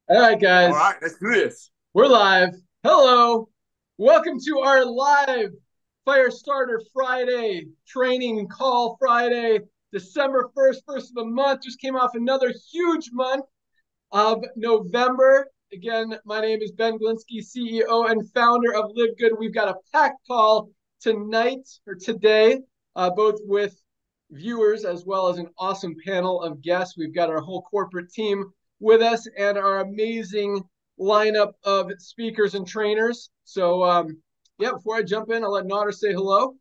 All right, All guys, right, let's do this. we're live. Hello. Welcome to our live Firestarter Friday training call Friday, December 1st, first of the month. Just came off another huge month of November. Again, my name is Ben Glinsky, CEO and founder of LiveGood. We've got a packed call tonight or today, both with viewers as well as an awesome panel of guests. We've got our whole corporate team with us and our amazing lineup of speakers and trainers. So, yeah, before I jump in, I'll let Nader say hello.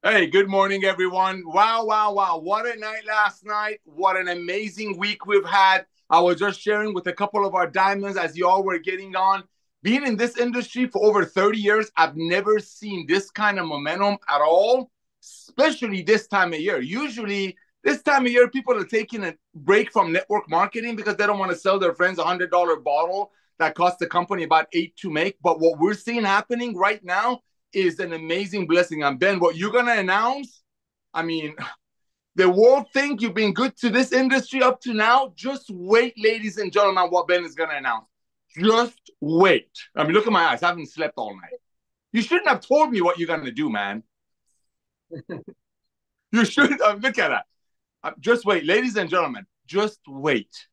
Hey, good morning, everyone. Wow, wow, wow. What a night last night. What an amazing week we've had. I was just sharing with a couple of our diamonds as you all were getting on. Being in this industry for over 30 years, I've never seen this kind of momentum at all, especially this time of year. Usually, this time of year, people are taking a break from network marketing because they don't want to sell their friends a $100 bottle that costs the company about $8 to make. But what we're seeing happening right now is an amazing blessing. And Ben, what you're going to announce, I mean, the world think you've been good to this industry up to now. Just wait, ladies and gentlemen, what Ben is going to announce. Just wait. I mean, look at my eyes. I haven't slept all night. You shouldn't have told me what you're going to do, man. You should have. Look at that. Just wait, ladies and gentlemen. Just wait.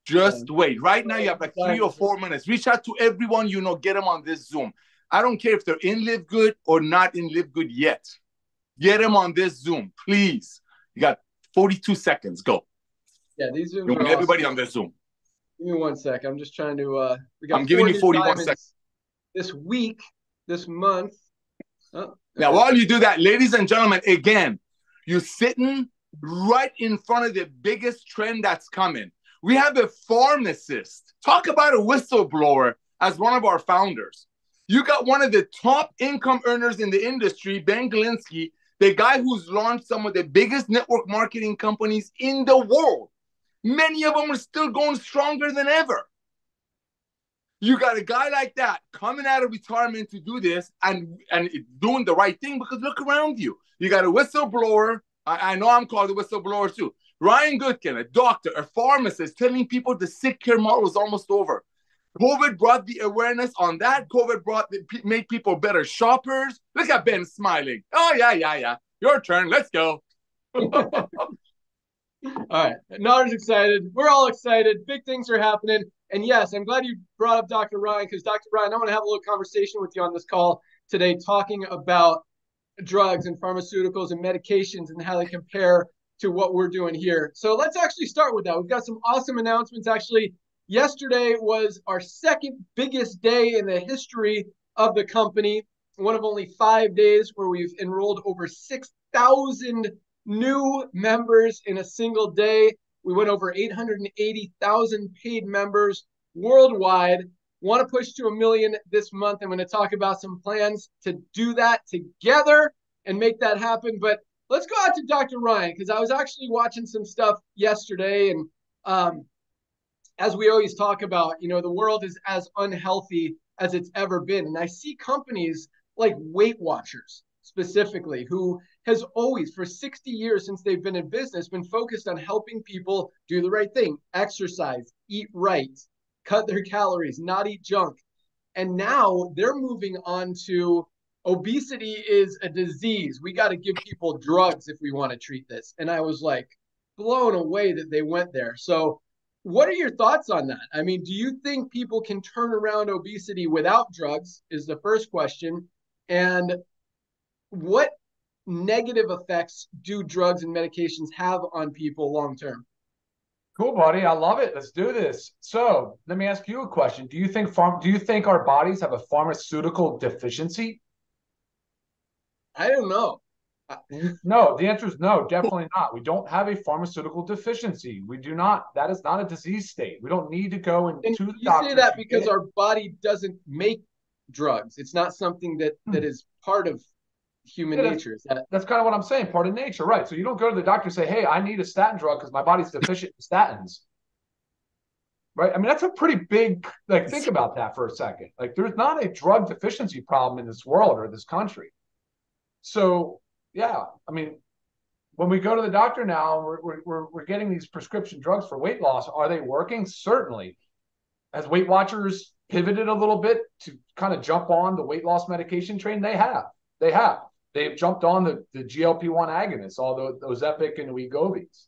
Just wait. Right now, you have like 3 or 4 minutes. Reach out to everyone you know. Get them on this Zoom. I don't care if they're in LiveGood or not in LiveGood yet. Get them on this Zoom, please. You got 42 seconds. Go. Yeah, these Zooms You are want awesome. everybody on this Zoom. Give me one sec. I'm just trying to, we got I'm four giving you new 41 seconds. diamonds this week, this month. Oh, okay. Now, while you do that, ladies and gentlemen, again, you're sitting right in front of the biggest trend that's coming. We have a pharmacist. Talk about a whistleblower as one of our founders. You got one of the top income earners in the industry, Ben Glinsky, the guy who's launched some of the biggest network marketing companies in the world. Many of them are still going stronger than ever. You got a guy like that coming out of retirement to do this and doing the right thing, because look around you. You got a whistleblower. I know I'm called a whistleblower too. Ryan Goodkin, a doctor, a pharmacist, telling people the sick care model is almost over. COVID brought the awareness on that. COVID made people better shoppers. Look at Ben smiling. Oh, yeah. Your turn. Let's go. All right. Nader's excited. We're all excited. Big things are happening. And yes, I'm glad you brought up Dr. Ryan, because Dr. Ryan, I want to have a little conversation with you on this call today, talking about drugs and pharmaceuticals and medications and how they compare to what we're doing here. So let's actually start with that. We've got some awesome announcements. Actually, yesterday was our second biggest day in the history of the company, one of only 5 days where we've enrolled over 6,000 new members in a single day. We went over 880,000 paid members worldwide. Want to push to 1 million this month. I'm going to talk about some plans to do that together and make that happen. But let's go out to Dr. Ryan, because I was actually watching some stuff yesterday. And as we always talk about, the world is as unhealthy as it's ever been. And I see companies like Weight Watchers specifically, who has always, for 60 years since they've been in business, been focused on helping people do the right thing, exercise, eat right, cut their calories, not eat junk. And now they're moving on to obesity is a disease. We got to give people drugs if we want to treat this. And I was like blown away that they went there. So what are your thoughts on that? I mean, do you think people can turn around obesity without drugs is the first question. And what negative effects do drugs and medications have on people long term? Cool, buddy. I love it. Let's do this. So let me ask you a question. Do you think our bodies have a pharmaceutical deficiency? I don't know. No, the answer is no, definitely not. We don't have a pharmaceutical deficiency. We do not. That is not a disease state. We don't need to go And into the you say doctor that to because get. our body doesn't make drugs. It's not something that is part of human Yeah, nature. Is that that's kind of what I'm saying. Part of nature, right? So you don't go to the doctor and say, "Hey, I need a statin drug because my body's deficient in statins." Right? I mean, that's a pretty big, like, think about that for a second. Like, there's not a drug deficiency problem in this world or this country. So, yeah, I mean, when we go to the doctor now, we're getting these prescription drugs for weight loss. Are they working? Certainly. As Weight Watchers pivoted a little bit to kind of jump on the weight loss medication train, they have. They've jumped on the GLP-1 agonists, all those Epic and Wegovy's.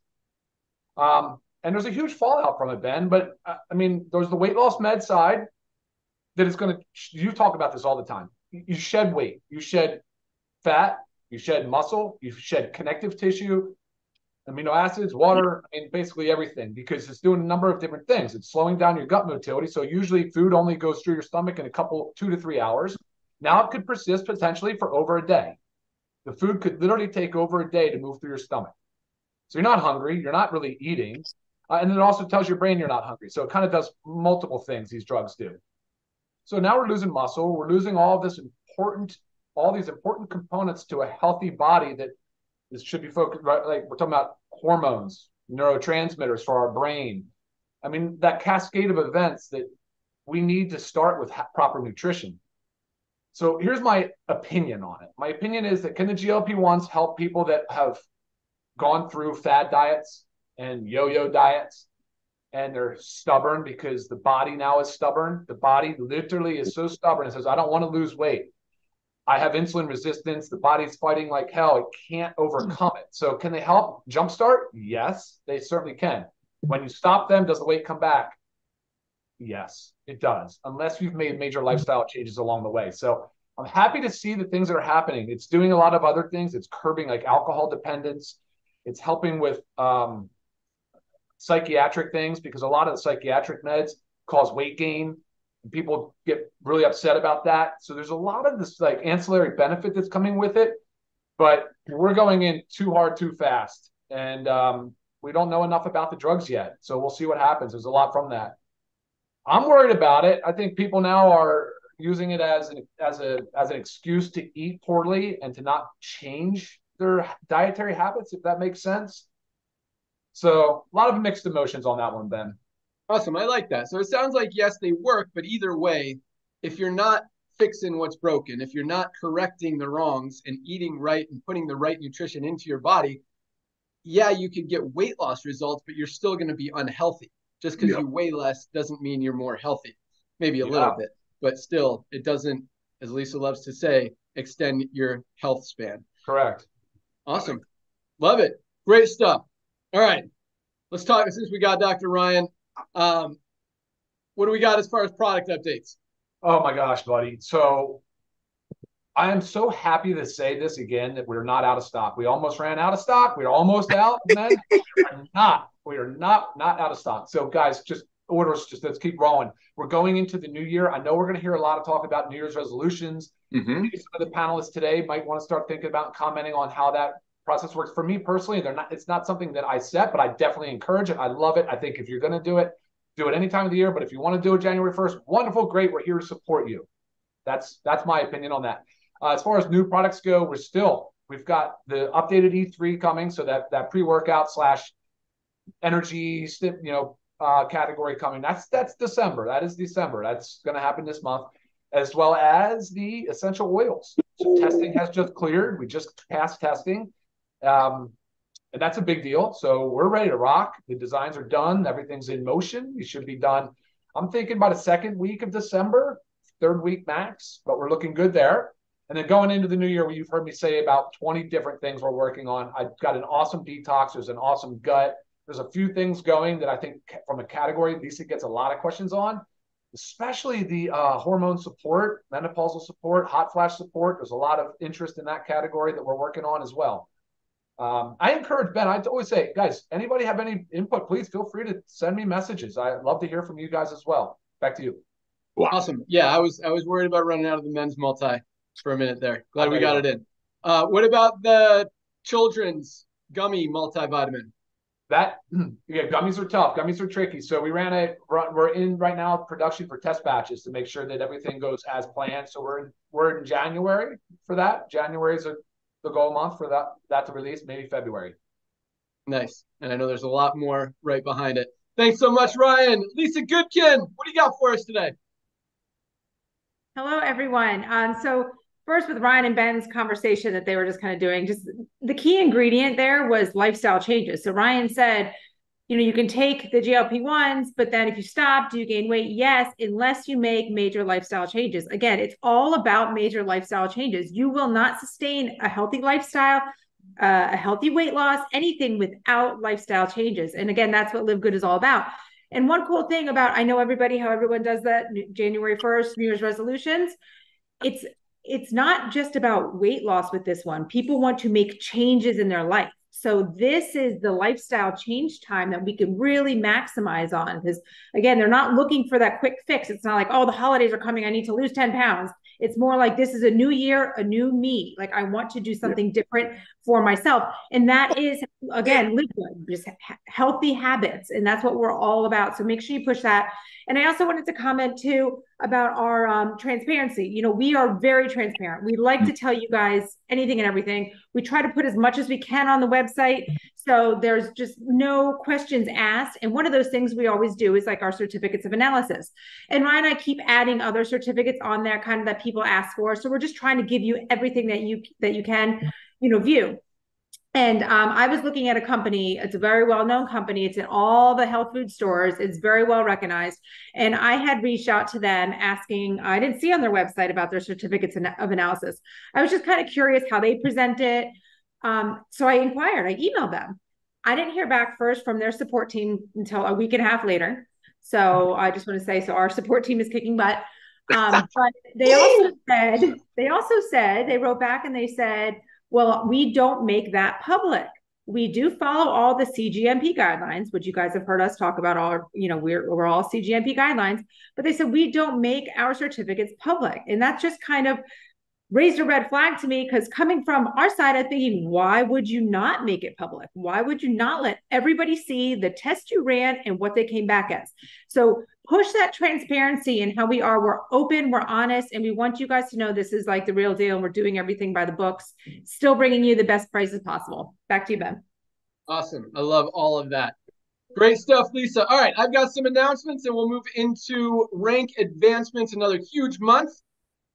And there's a huge fallout from it, Ben. But I mean, there's the weight loss med side that is going to, you talk about this all the time. You shed weight, you shed fat, you shed muscle, you shed connective tissue, amino acids, water, I mean, basically everything, because it's doing a number of different things. It's slowing down your gut motility. So usually food only goes through your stomach in 2 to 3 hours. Now it could persist potentially for over a day. The food could literally take over a day to move through your stomach. So you're not hungry. You're not really eating. And then it also tells your brain you're not hungry. So it kind of does multiple things these drugs do. So now we're losing muscle. We're losing all these important components to a healthy body that this should be focused, right? Like we're talking about hormones, neurotransmitters for our brain. I mean, that cascade of events that we need to start with proper nutrition. So here's my opinion on it. My opinion is that can the GLP-1s help people that have gone through fad diets and yo-yo diets, and they're stubborn because the body now is stubborn? The body literally is so stubborn. It says, I don't want to lose weight. I have insulin resistance. The body's fighting like hell. It can't overcome it. So can they help jumpstart? Yes, they certainly can. When you stop them, does the weight come back? Yes, it does, unless you've made major lifestyle changes along the way. So I'm happy to see the things that are happening. It's doing a lot of other things. It's curbing like alcohol dependence. It's helping with psychiatric things, because a lot of the psychiatric meds cause weight gain. And people get really upset about that. So there's a lot of this like ancillary benefit that's coming with it, but we're going in too hard, too fast. And we don't know enough about the drugs yet. So we'll see what happens. There's a lot from that. I'm worried about it. I think people now are using it as an excuse to eat poorly and to not change their dietary habits, if that makes sense. So a lot of mixed emotions on that one, Ben. Awesome. I like that. So it sounds like, yes, they work, but either way, if you're not fixing what's broken, if you're not correcting the wrongs and eating right and putting the right nutrition into your body, yeah, you could get weight loss results, but you're still going to be unhealthy. Just because you weigh less doesn't mean you're more healthy. Maybe a little bit, but still, it doesn't, as Lisa loves to say, extend your health span. Correct. Awesome. Love it. Great stuff. All right. Let's talk, since we got Dr. Ryan. What do we got as far as product updates? Oh my gosh, buddy. So I am so happy to say this again, that we're not out of stock. We almost ran out of stock. We're almost out, man. We are not out of stock. So guys, just orders, just let's keep rolling. We're going into the new year. I know we're going to hear a lot of talk about New Year's resolutions. Maybe some of the panelists today might want to start thinking about commenting on how that process works. For me personally, it's not something that I set, but I definitely encourage it. I love it. I think if you're going to do it any time of the year. But if you want to do it January 1st, wonderful, great. We're here to support you. That's my opinion on that. As far as new products go, we've got the updated E3 coming. So that pre-workout / energy, category coming. That's December. That is December. That's going to happen this month, as well as the essential oils. So testing has just cleared. We just passed testing. And that's a big deal. So we're ready to rock. The designs are done. Everything's in motion. We should be done. I'm thinking about a second week of December, third week max, but we're looking good there. And then going into the new year, you've heard me say about 20 different things we're working on. I've got an awesome detox. There's an awesome gut. There's a few things going that I think from a category, Lisa gets a lot of questions on, especially the hormone support, menopausal support, hot flash support. There's a lot of interest in that category that we're working on as well. I encourage Ben, I always say, guys, anybody have any input, please feel free to send me messages. I'd love to hear from you guys as well. Back to you. Wow. Awesome. Yeah, I was worried about running out of the men's multi for a minute there. Glad we got it in. What about the children's gummy multivitamin? Gummies are tough. Gummies are tricky. So we're in right now production for test batches to make sure that everything goes as planned. So we're in January for that. January is the goal month for that to release, maybe February. Nice. And I know there's a lot more right behind it. Thanks so much, Ryan. Lisa Goodkin, what do you got for us today? Hello, everyone. So first, with Ryan and Ben's conversation that they were just kind of doing, just the key ingredient there was lifestyle changes. So Ryan said, you can take the GLP-1s, but then if you stop, do you gain weight? Yes, unless you make major lifestyle changes. Again, it's all about major lifestyle changes. You will not sustain a healthy lifestyle, a healthy weight loss, anything without lifestyle changes. And again, that's what LiveGood is all about. And one cool thing about, I know how everyone does that, January 1st, New Year's resolutions. It's not just about weight loss with this one. People want to make changes in their life. So this is the lifestyle change time that we can really maximize on, because again, they're not looking for that quick fix. It's not like, oh, the holidays are coming, I need to lose 10 pounds. It's more like, this is a new year, a new me. Like, I want to do something different for myself. And that is, again, LiveGood, just healthy habits. And that's what we're all about. So make sure you push that. And I also wanted to comment too about our transparency. We are very transparent. We like to tell you guys anything and everything. We try to put as much as we can on the website, so there's just no questions asked. And one of those things we always do is like our certificates of analysis. And Ryan and I keep adding other certificates on there, kind of, that people ask for. So we're just trying to give you everything that you can, view. And I was looking at a company. It's a very well-known company. It's in all the health food stores. It's very well recognized. And I had reached out to them asking, I didn't see on their website about their certificates of analysis. I was just kind of curious how they present it. So I inquired, I emailed them. I didn't hear back first from their support team until a week and a half later. So I just want to say, so our support team is kicking butt. But they also said, they wrote back and they said, well, we don't make that public. We do follow all the CGMP guidelines, which you guys have heard us talk about. We're all CGMP guidelines, but they said we don't make our certificates public. And that's just kind of raised a red flag to me, because coming from our side, I'm thinking, why would you not make it public? Why would you not let everybody see the test you ran and what they came back as? So push that transparency in how we are. We're open, we're honest, and we want you guys to know this is like the real deal. We're doing everything by the books, still bringing you the best prices possible. Back to you, Ben. Awesome. I love all of that. Great stuff, Lisa. All right, I've got some announcements, and we'll move into rank advancements. Another huge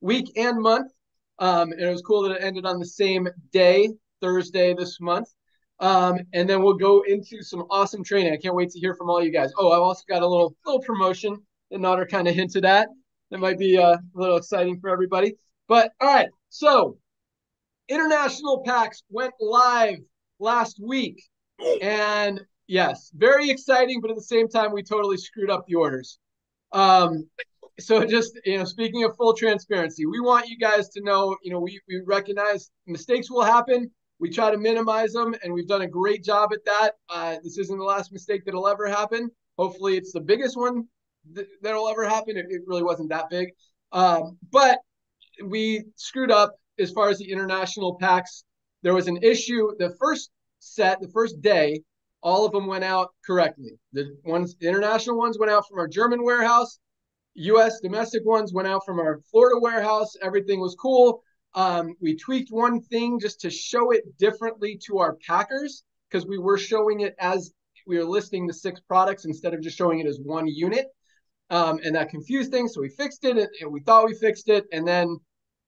week and month. And it was cool that it ended on the same day, Thursday this month. And then we'll go into some awesome training. I can't wait to hear from all you guys. Oh, I've also got a little promotion that Nader kind of hinted at. That might be a little exciting for everybody. But all right, so international packs went live last week. And yes, very exciting, but at the same time, we totally screwed up the orders. So just, speaking of full transparency, we want you guys to know, we recognize mistakes will happen. We try to minimize them, and we've done a great job at that. This isn't the last mistake that'll ever happen. Hopefully it's the biggest one that'll ever happen. It really wasn't that big. But we screwed up as far as the international packs. There was an issue. The first day, all of them went out correctly. The international ones went out from our German warehouse. U.S. domestic ones went out from our Florida warehouse. Everything was cool. We tweaked one thing just to show it differently to our packers, because we were showing it as we were listing the 6 products instead of just showing it as one unit. And that confused things. So we fixed it, and we thought we fixed it, and then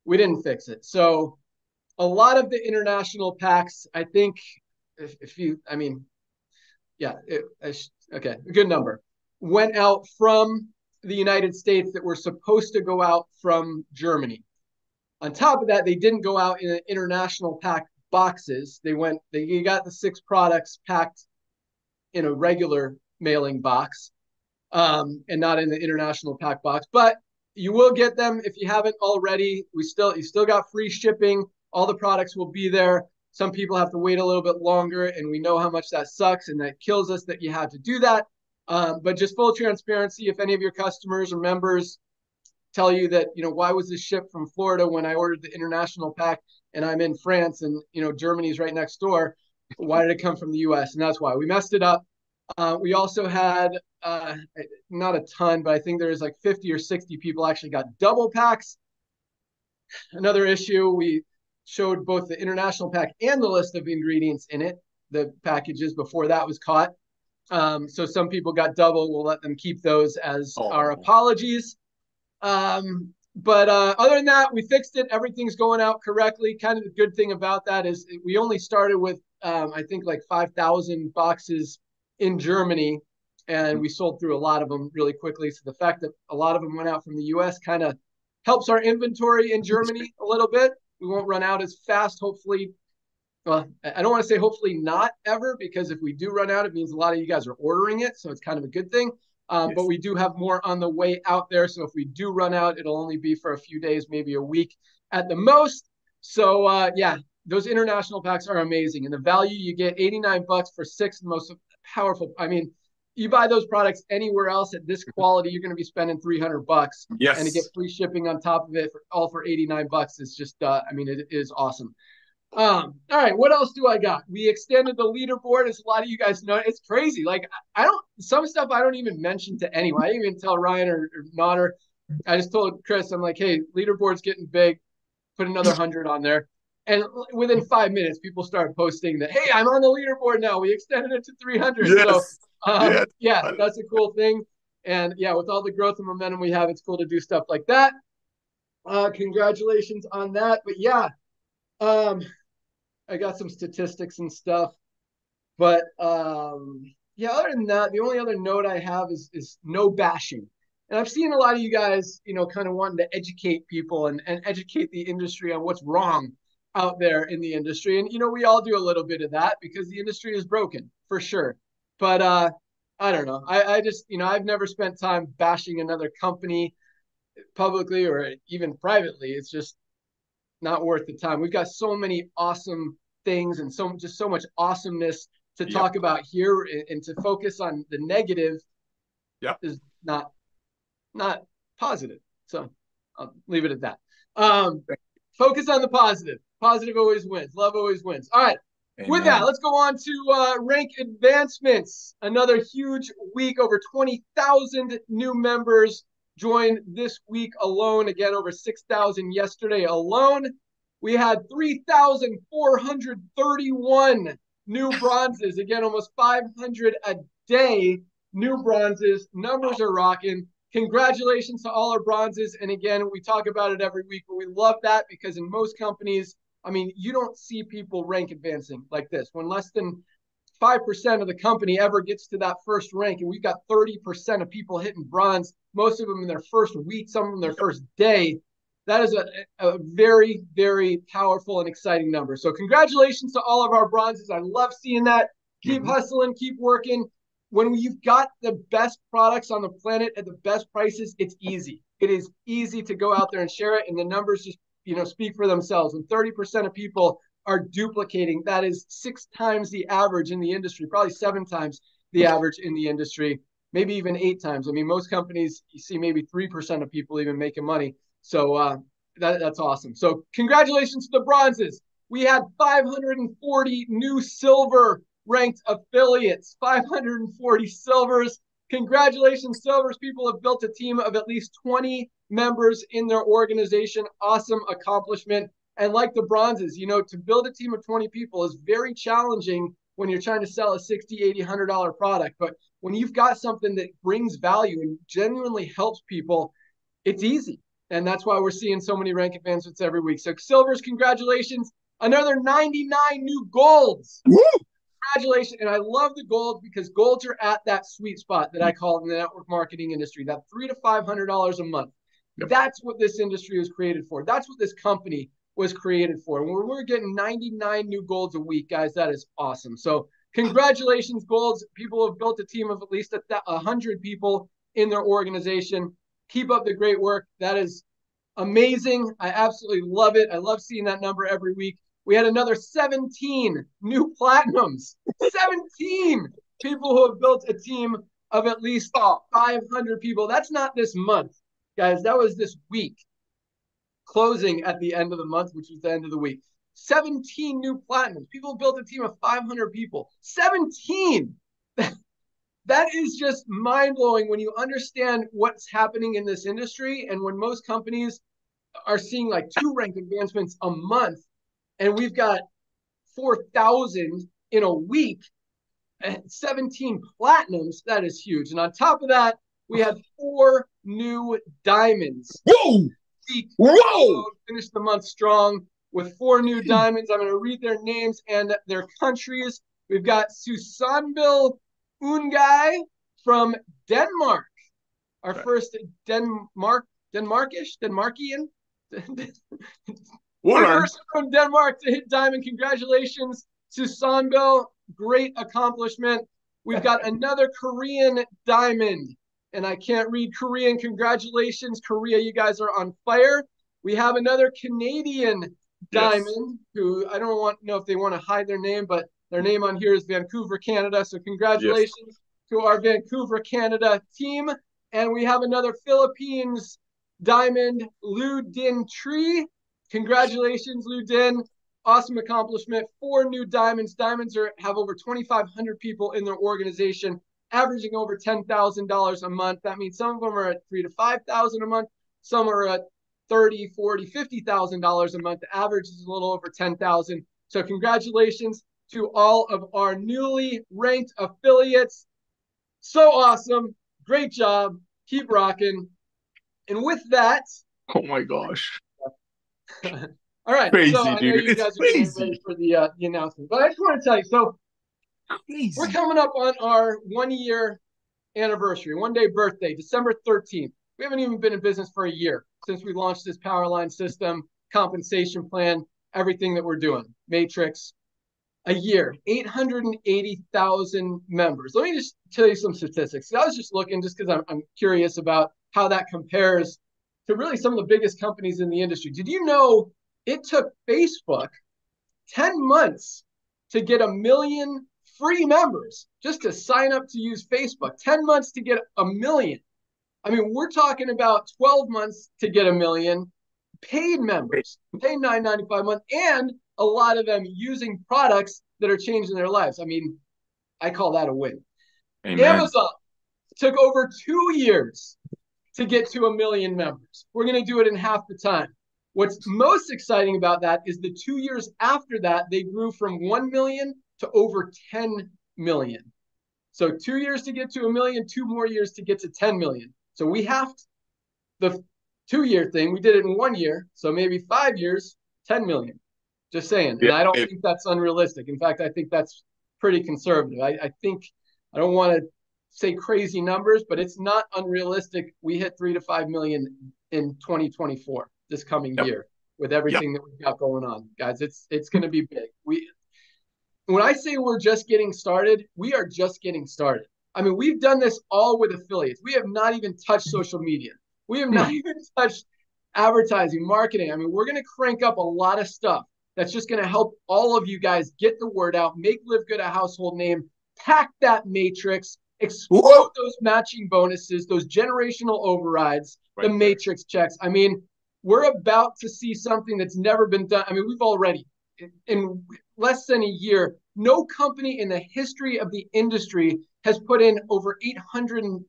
we didn't fix it. So a lot of the international packs, I think, a good number went out from the United States that were supposed to go out from Germany. On top of that, they didn't go out in international pack boxes. They got the 6 products packed in a regular mailing box, and not in the international pack box. But you will get them if you haven't already. You still got free shipping. All the products will be there. Some people have to wait a little bit longer, and we know how much that sucks, and that kills us that you have to do that. But just full transparency, if any of your customers or members tell you that, why was this shipped from Florida when I ordered the international pack and I'm in France and, Germany's right next door, why did it come from the US? And that's why we messed it up. We also had not a ton, but I think there's like 50 or 60 people actually got double packs. Another issue, we showed both the international pack and the list of ingredients in it, the packages, before that was caught. So some people got double. We'll let them keep those as our apologies. But other than that, we fixed it. Everything's going out correctly. Kind of the good thing about that is we only started with, I think, like 5,000 boxes in Germany, and we sold through a lot of them really quickly. So the fact that a lot of them went out from the US kind of helps our inventory in Germany a little bit. We won't run out as fast, hopefully. Well, I don't want to say hopefully not ever, because if we do run out, it means a lot of you guys are ordering it. So it's kind of a good thing. Yes. But we do have more on the way out there. So if we do run out, it'll only be for a few days, maybe a week at the most. So yeah, those international packs are amazing. And the value you get, $89 for 6 most powerful. I mean, you buy those products anywhere else at this quality, you're going to be spending $300. Yes. And to get free shipping on top of it, all for $89 is just, I mean, it is awesome. All right, what else do I got? We extended the leaderboard, as a lot of you guys know. It's crazy. Like, some stuff I don't even mention to anyone. I didn't even tell Ryan or Nodder. I just told Chris, I'm like, hey, leaderboard's getting big. Put another 100 on there. And within 5 minutes, people started posting that, hey, I'm on the leaderboard now. We extended it to 300. Yes. So, yeah, that's a cool thing. And yeah, with all the growth and momentum we have, it's cool to do stuff like that. Congratulations on that. But yeah, I got some statistics and stuff, but yeah, other than that, the only other note I have is no bashing. And I've seen a lot of you guys, you know, kind of wanting to educate people and educate the industry on what's wrong out there in the industry. And, you know, we all do a little bit of that because the industry is broken for sure. But I don't know. I just, you know, I've never spent time bashing another company publicly or even privately. It's just not worth the time. We've got so many awesome things and just so much awesomeness to talk about here, and to focus on the negative is not positive. So I'll leave it at that. Focus on the positive. Positive always wins. Love always wins. All right. Amen. With that, let's go on to rank advancements. Another huge week. Over 20,000 new members joined this week alone. Again, over 6,000 yesterday alone. We had 3,431 new bronzes. Again, almost 500 a day. New bronzes. Numbers are rocking. Congratulations to all our bronzes. And again, we talk about it every week, but we love that because in most companies, I mean, you don't see people rank advancing like this. When less than 5% of the company ever gets to that first rank, and we've got 30% of people hitting bronze, most of them in their first week, some of them their first day. That is a very, very powerful and exciting number. So congratulations to all of our bronzes. I love seeing that. Keep hustling, keep working. When you've got the best products on the planet at the best prices, it's easy. It is easy to go out there and share it, and the numbers just, you know, speak for themselves. When 30% of people are duplicating, that is 6 times the average in the industry, probably 7 times the average in the industry, maybe even 8 times. I mean, most companies, you see maybe 3% of people even making money. So that's awesome. So congratulations to the bronzes. We had 540 new silver ranked affiliates, 540 silvers. Congratulations, silvers. People have built a team of at least 20 members in their organization. Awesome accomplishment. And like the bronzes, you know, to build a team of 20 people is very challenging when you're trying to sell a $60, $80, $100 product. But when you've got something that brings value and genuinely helps people, it's easy. And that's why we're seeing so many rank advancements every week. So silvers, congratulations. Another 99 new golds. Woo! Congratulations. And I love the golds because golds are at that sweet spot that I call in the network marketing industry, that $300 to $500 a month. Yep. That's what this industry was created for. That's what this company was created for. And we're getting 99 new golds a week, guys. That is awesome. So congratulations, golds. People have built a team of at least 100 people in their organization. Keep up the great work. That is amazing. I absolutely love it. I love seeing that number every week. We had another 17 new platinums. 17 people who have built a team of at least 500 people. That's not this month, guys. That was this week, closing at the end of the month, which was the end of the week. 17 new platinums. People built a team of 500 people. 17! That is just mind-blowing when you understand what's happening in this industry, and when most companies are seeing like 2 rank advancements a month, and we've got 4,000 in a week, and 17 platinums. That is huge. And on top of that, we had 4 new diamonds. Whoa! Whoa! Finish the month strong with 4 new diamonds. I'm going to read their names and their countries. We've got Susanville, Ungai from Denmark. Our first Denmarkian person from Denmark to hit diamond. Congratulations to Sanbo. Great accomplishment. We've got another Korean diamond, and I can't read Korean. Congratulations, Korea. You guys are on fire. We have another Canadian diamond who I don't know if they want to hide their name, but their name on here is Vancouver, Canada. So congratulations to our Vancouver, Canada team. And we have another Philippines diamond, Lu Din Tree. Congratulations, Lu Din. Awesome accomplishment. 4 new diamonds. Diamonds have over 2,500 people in their organization, averaging over $10,000 a month. That means some of them are at $3,000 to $5,000 a month. Some are at $30,000, $40,000, $50,000 a month. The average is a little over $10,000. So congratulations to all of our newly ranked affiliates. So awesome. Great job. Keep rocking. And with that, oh my gosh. All right. Crazy, so I know dude. you guys are getting ready for the announcement, but I just want to tell you, so we're coming up on our 1-year anniversary, 1-day birthday, December 13th. We haven't even been in business for a year since we launched this Powerline system, compensation plan, everything that we're doing, Matrix. A year, 880,000 members. Let me just tell you some statistics. I was just looking just because I'm curious about how that compares to really some of the biggest companies in the industry. Did you know it took Facebook 10 months to get 1 million free members just to sign up to use Facebook? 10 months to get 1 million. I mean, we're talking about 12 months to get 1 million paid members, pay $9.95 a month, and a lot of them using products that are changing their lives. I mean, I call that a win. Amen. Amazon took over 2 years to get to 1 million members. We're going to do it in half the time. What's most exciting about that is the 2 years after that, they grew from 1 million to over 10 million. So 2 years to get to 1 million, 2 more years to get to 10 million. So we have the 2-year thing. We did it in 1 year. So maybe 5 years, 10 million. Just saying. And I don't think that's unrealistic. In fact, I think that's pretty conservative. I think, I don't want to say crazy numbers, but it's not unrealistic. We hit 3 to 5 million in 2024, this coming year, with everything that we've got going on. Guys, it's going to be big. When I say we're just getting started, we are just getting started. I mean, we've done this all with affiliates. We have not even touched social media. We have not even touched advertising, marketing. I mean, we're going to crank up a lot of stuff that's just going to help all of you guys get the word out, make LiveGood a household name, pack that matrix, explode those matching bonuses, those generational overrides, the matrix checks. I mean, we're about to see something that's never been done. I mean, we've already, in less than a year, no company in the history of the industry has put in over 80,000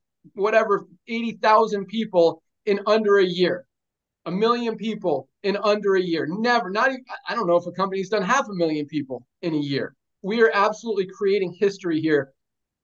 people in under a year. 1 million people in under a year. Never, not even, I don't know if a company's done 500,000 people in a year. We are absolutely creating history here.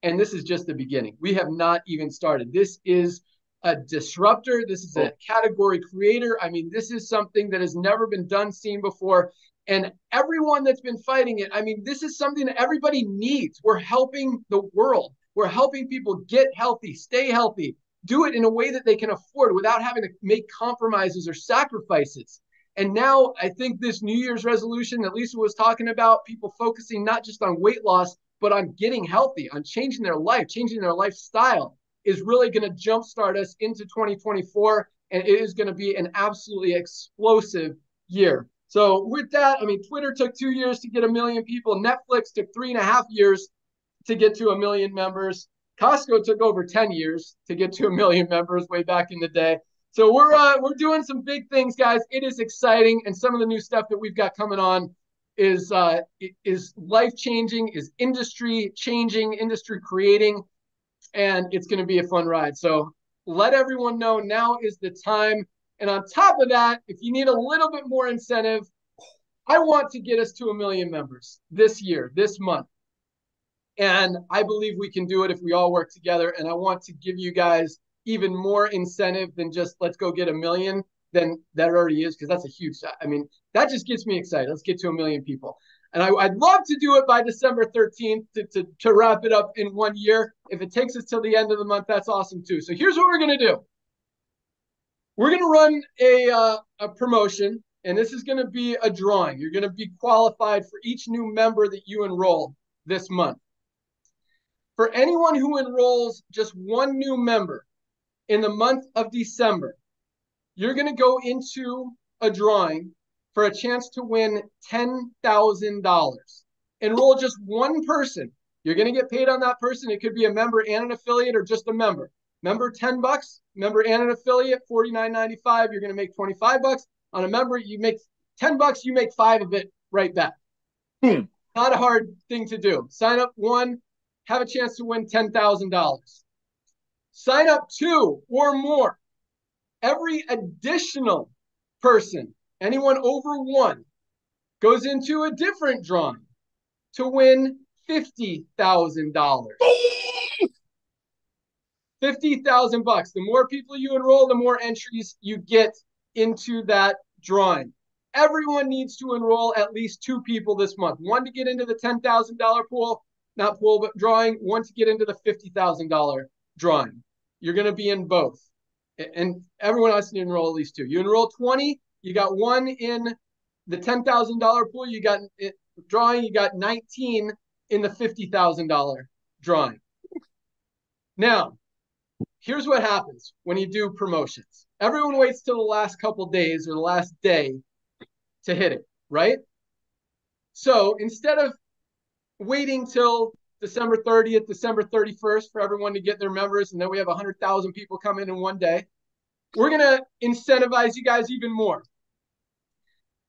And this is just the beginning. We have not even started. This is a disruptor. This is a category creator. I mean, this is something that has never been done, seen before. And everyone that's been fighting it, I mean, this is something that everybody needs. We're helping the world. We're helping people get healthy, stay healthy, do it in a way that they can afford without having to make compromises or sacrifices. And now I think this New Year's resolution that Lisa was talking about, people focusing not just on weight loss, but on getting healthy, on changing their life, changing their lifestyle, is really going to jumpstart us into 2024. And it is going to be an absolutely explosive year. So with that, I mean, Twitter took 2 years to get 1 million people. Netflix took 3.5 years to get to 1 million members. Costco took over 10 years to get to 1 million members way back in the day. So we're doing some big things, guys. It is exciting. And some of the new stuff that we've got coming on is life-changing, is industry-changing, industry-creating, and it's going to be a fun ride. So let everyone know now is the time. And on top of that, if you need a little bit more incentive, I want to get us to 1 million members this year, this month. And I believe we can do it if we all work together. And I want to give you guys even more incentive than just let's go get 1 million than that already is, because that's a huge, I mean, that just gets me excited. Let's get to 1 million people. And I'd love to do it by December 13th to wrap it up in 1 year. If it takes us till the end of the month, that's awesome too. So here's what we're going to do. We're going to run a promotion, and this is going to be a drawing. You're going to be qualified for each new member that you enroll this month. For anyone who enrolls just one new member in the month of December, you're going to go into a drawing for a chance to win $10,000. Enroll just one person. You're going to get paid on that person. It could be a member and an affiliate or just a member. Member, $10. Member and an affiliate, $49.95. You're going to make $25. On a member, you make $10. You make $5 of it right back. Not a hard thing to do. Sign up one, have a chance to win $10,000. Sign up two or more. Every additional person, anyone over one, goes into a different drawing to win $50,000. $50,000. The more people you enroll, the more entries you get into that drawing. Everyone needs to enroll at least two people this month. One to get into the $10,000 pool, not pool, but drawing. One to get into the $50,000 drawing. You're going to be in both. And everyone has to enroll at least two. You enroll 20, you got one in the $10,000 pool, you got drawing, you got 19 in the $50,000 drawing. Now, here's what happens when you do promotions. Everyone waits till the last couple days or the last day to hit it, right? So instead of waiting till December 30th, December 31st for everyone to get their members, and then we have 100,000 people come in one day, we're going to incentivize you guys even more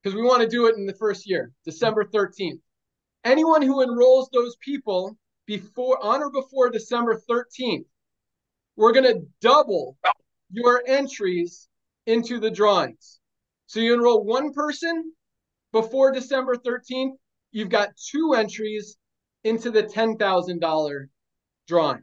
because we want to do it in the first year, December 13th. Anyone who enrolls those people on or before December 13th, we're going to double your entries into the drawings. So you enroll one person before December 13th, you've got two entries into the $10,000 drawing.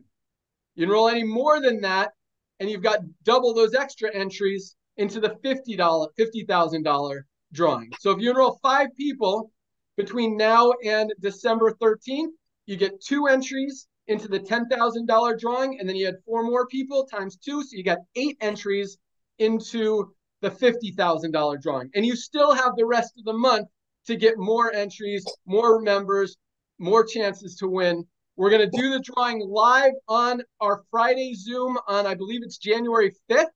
You enroll any more than that, and you've got double those extra entries into the $50,000 drawing. So if you enroll 5 people between now and December 13th, you get 2 entries into the $10,000 drawing, and then you had 4 more people times 2, so you got 8 entries into the $50,000 drawing. And you still have the rest of the month to get more entries, more members, more chances to win. We're going to do the drawing live on our Friday Zoom on, I believe it's January 5th.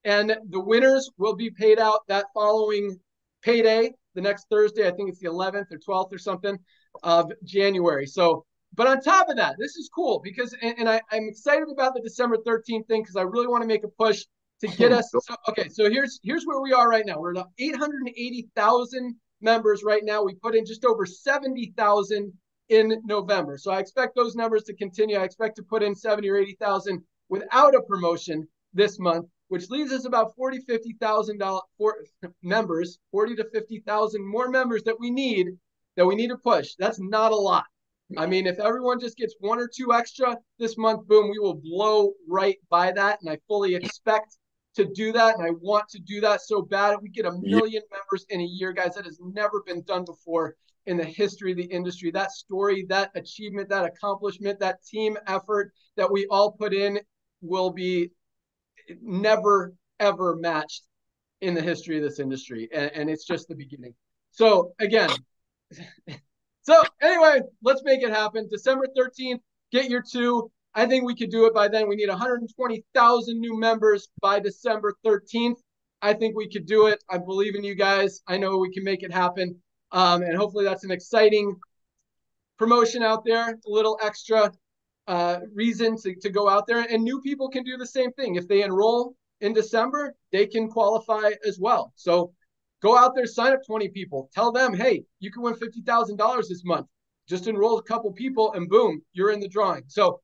And the winners will be paid out that following payday, the next Thursday. I think it's the 11th or 12th or something of January. So, but on top of that, this is cool because, and I'm excited about the December 13th thing because I really want to make a push to get us. So, okay, so here's where we are right now. We're at 880,000 members right now. We put in just over 70,000 in November. So I expect those numbers to continue. I expect to put in 70 or 80,000 without a promotion this month, which leaves us about 50,000 members, 40 to 50,000 more members that we need to push. That's not a lot. I mean, if everyone just gets 1 or 2 extra this month, boom, we will blow right by that. And I fully expect to do that. And I want to do that so bad. We get 1 million members in a year, guys. That has never been done before in the history of the industry. That story, that achievement, that accomplishment, that team effort that we all put in will be never, ever matched in the history of this industry. And it's just the beginning. So again, so anyway, let's make it happen. December 13th, get your 2. I think we could do it by then. We need 120,000 new members by December 13th. I think we could do it. I believe in you guys. I know we can make it happen. And hopefully that's an exciting promotion out there, a little extra reason to go out there. And new people can do the same thing. If they enroll in December, they can qualify as well. So go out there, sign up 20 people. Tell them, hey, you can win $50,000 this month. Just enroll a couple people and boom, you're in the drawing. So,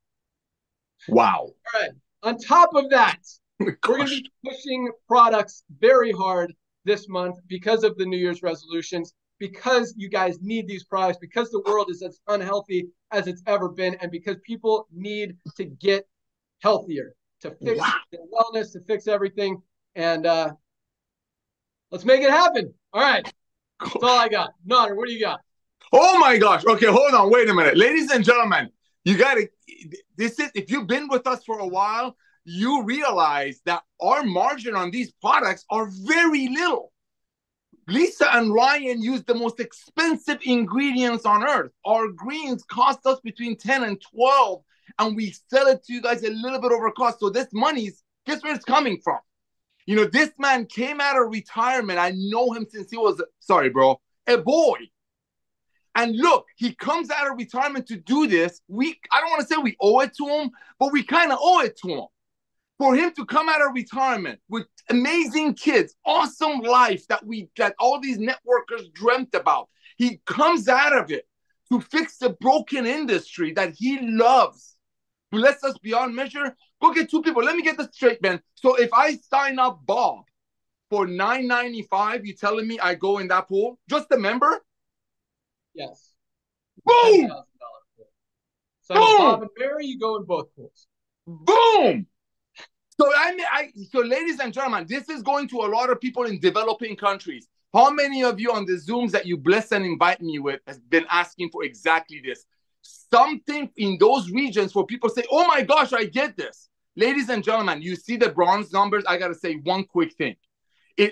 wow. All right. On top of that, we're going to be pushing products very hard this month because of the New Year's resolutions, because you guys need these products, because the world is as unhealthy as it's ever been, and because people need to get healthier, to fix their wellness, to fix everything. And let's make it happen. All right. That's all I got. Nader, what do you got? Oh my gosh. Okay, hold on. Wait a minute. Ladies and gentlemen, you got to, if you've been with us for a while, you realize that our margin on these products are very little. Lisa and Ryan use the most expensive ingredients on earth. Our greens cost us between 10 and 12, and we sell it to you guys a little bit over cost. So this money's, guess where it's coming from? You know, this man came out of retirement. I know him since he was, sorry, bro, a boy. And look, he comes out of retirement to do this. I don't want to say we owe it to him, but we kind of owe it to him. For him to come out of retirement with amazing kids, awesome life that all these networkers dreamt about. He comes out of it to fix the broken industry that he loves. Bless us beyond measure. Go get 2 people. Let me get this straight, man. So if I sign up Bob for $9.95, you telling me I go in that pool? Just a member? Yes. Boom! $10,000 pool. So Bob and Barry, you go in both pools. Boom! So ladies and gentlemen, this is going to a lot of people in developing countries. How many of you on the Zooms that you bless and invite me with has been asking for exactly this? Something in those regions where people say, oh my gosh, I get this. Ladies and gentlemen, you see the bronze numbers. I got to say one quick thing.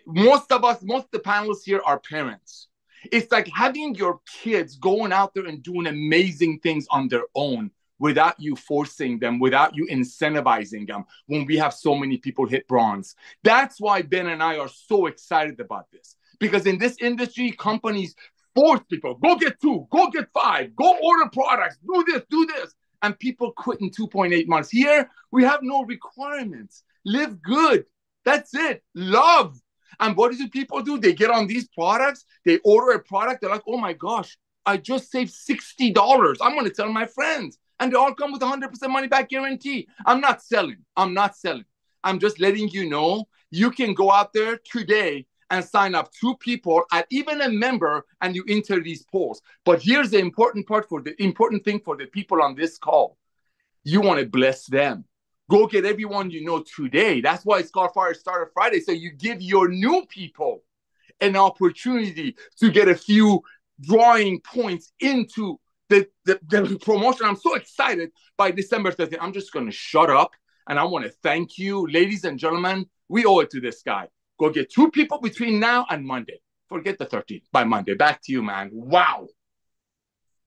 Most of the panelists here are parents. It's like having your kids going out there and doing amazing things on their own without you forcing them, without you incentivizing them when we have so many people hit bronze. That's why Ben and I are so excited about this. Because in this industry, companies force people, go get 2, go get 5, go order products, do this. And people quit in 2.8 months. Here, we have no requirements. Live good. That's it. Love. And what do people do? They get on these products. They order a product. They're like, oh my gosh, I just saved $60. I'm going to tell my friends. And they all come with 100% money back guarantee. I'm not selling. I'm just letting you know you can go out there today and sign up 2 people at even a member, and you enter these polls. But here's the important thing for the people on this call. You want to bless them. Go get everyone you know today. That's why it's called Firestarter-Friday. So you give your new people an opportunity to get a few drawing points into the promotion. I'm so excited. By December 13th, I'm just going to shut up, and I want to thank you. Ladies and gentlemen, we owe it to this guy. Go get 2 people between now and Monday. Forget the 13th. By Monday. Back to you, man. Wow.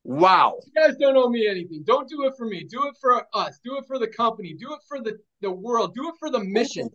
You guys don't owe me anything. Don't do it for me. Do it for us. Do it for the company. Do it for the world. Do it for the mission.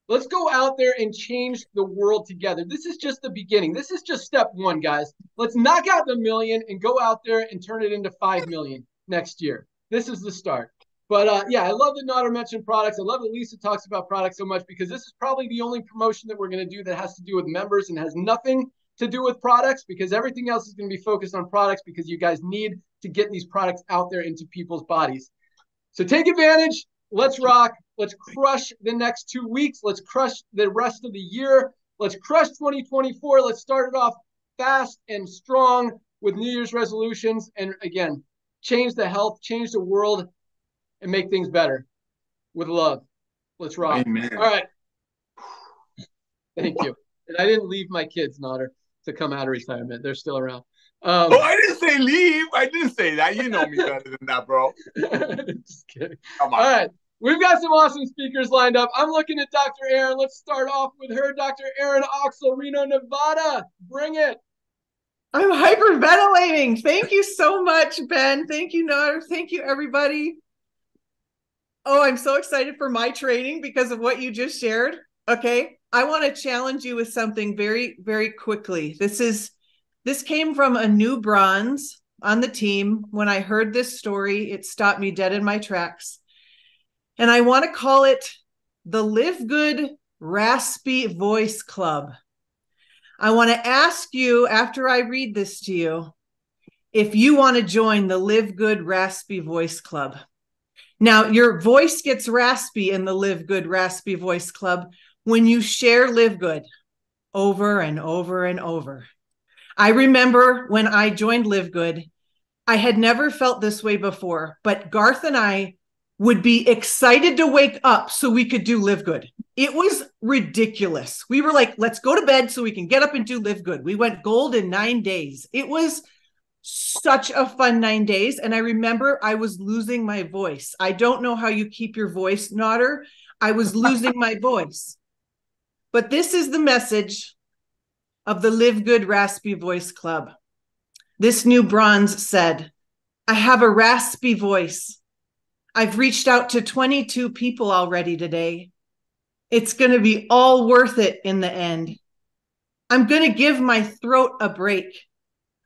Let's go out there and change the world together. This is just the beginning. This is just step 1, guys. Let's knock out the 1 million and go out there and turn it into 5 million next year. This is the start. But yeah, I love that Nader mentioned products. I love that Lisa talks about products so much, because this is probably the only promotion that we're going to do that has to do with members and has nothing to do with products, because everything else is going to be focused on products, because you guys need to get these products out there into people's bodies. So take advantage. Let's rock. Let's crush the next 2 weeks. Let's crush the rest of the year. Let's crush 2024. Let's start it off fast and strong with New Year's resolutions. And again, change the health, change the world, and make things better with love. Let's rock. Amen. All right. Thank you. And I didn't leave my kids, Nader, to come out of retirement. They're still around. I didn't say leave. I didn't say that. You know me better than that, bro. Just kidding. Come on. All right. We've got some awesome speakers lined up. I'm looking at Dr. Erin. Let's start off with her. Dr. Erin Oxel, Reno, Nevada. Bring it. I'm hyperventilating. Thank you so much, Ben. Thank you, Nader. Thank you, everybody. Oh, I'm so excited for my training because of what you just shared. Okay. I want to challenge you with something very, very quickly. This came from a new bronze on the team. When I heard this story, it stopped me dead in my tracks. And I want to call it the LiveGood Raspy Voice Club. I want to ask you, after I read this to you, if you want to join the LiveGood Raspy Voice Club. Now, your voice gets raspy in the LiveGood Raspy Voice Club when you share LiveGood over and over and over. I remember when I joined LiveGood, I had never felt this way before, but Garth and I would be excited to wake up so we could do LiveGood. It was ridiculous. We were like, let's go to bed so we can get up and do LiveGood. We went gold in 9 days. It was such a fun 9 days. And I remember I was losing my voice. I don't know how you keep your voice, Nodder. I was losing my voice. But this is the message of the LiveGood Raspy Voice Club. This new bronze said, I have a raspy voice. I've reached out to 22 people already today. It's going to be all worth it in the end. I'm going to give my throat a break.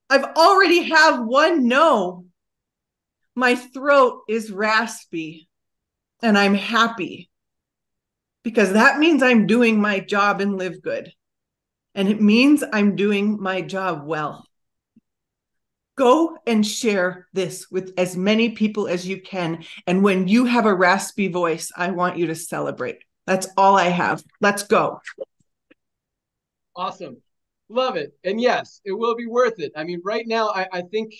I've already have one no. My throat is raspy and I'm happy because that means I'm doing my job in LiveGood. And it means I'm doing my job well. Go and share this with as many people as you can. And when you have a raspy voice, I want you to celebrate. That's all I have. Let's go. Awesome. Love it. And yes, it will be worth it. I mean, right now, I think,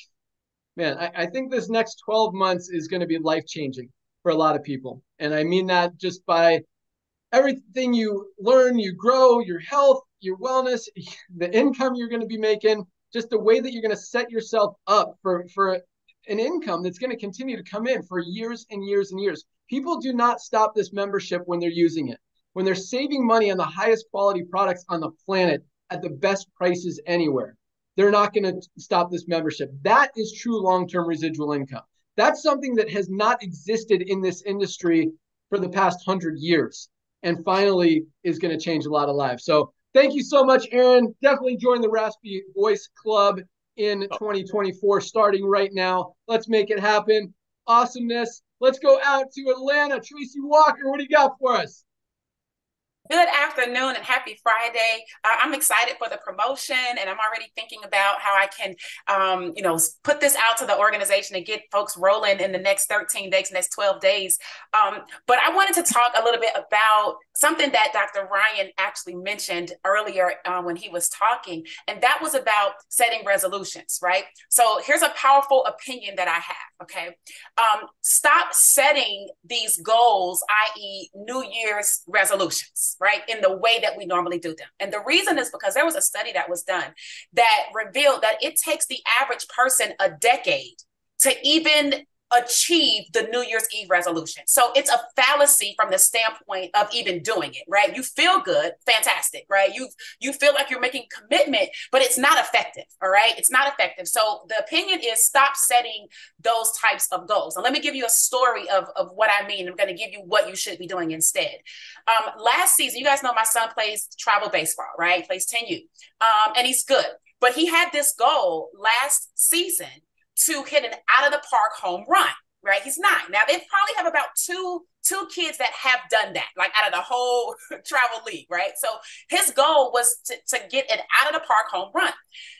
man, I think this next 12 months is going to be life-changing for a lot of people. And I mean that just by everything you learn, you grow, your health, your wellness, the income you're going to be making, just the way that you're going to set yourself up for an income that's going to continue to come in for years and years and years. People do not stop this membership when they're using it. When they're saving money on the highest quality products on the planet at the best prices anywhere, they're not going to stop this membership. That is true long-term residual income. That's something that has not existed in this industry for the past 100 years and finally is going to change a lot of lives. So thank you so much, Aaron. Definitely join the Raspy Voice Club in 2024, starting right now. Let's make it happen. Awesomeness. Let's go out to Atlanta. Tracy Walker, what do you got for us? Good afternoon and happy Friday. I'm excited for the promotion and I'm already thinking about how I can, put this out to the organization and get folks rolling in the next 13 days, next 12 days. But I wanted to talk a little bit about something that Dr. Ryan actually mentioned earlier when he was talking, and that was about setting resolutions, right? So here's a powerful opinion that I have, okay? Stop setting these goals, i.e. New Year's resolutions, right, in the way that we normally do them. And the reason is because there was a study that was done that revealed that it takes the average person a decade to even achieve the New Year's Eve resolution. So it's a fallacy from the standpoint of even doing it, right? You feel good, fantastic, right? You feel like you're making commitment, but it's not effective, all right? It's not effective. So the opinion is stop setting those types of goals. And let me give you a story of what I mean. I'm going to give you what you should be doing instead. Last season, you guys know my son plays travel baseball, right? He plays 10U, and he's good. But he had this goal last season to hit an out of the park home run, right? He's 9. Now they probably have about two kids that have done that, like out of the whole travel league, right? So his goal was to get an out of the park home run.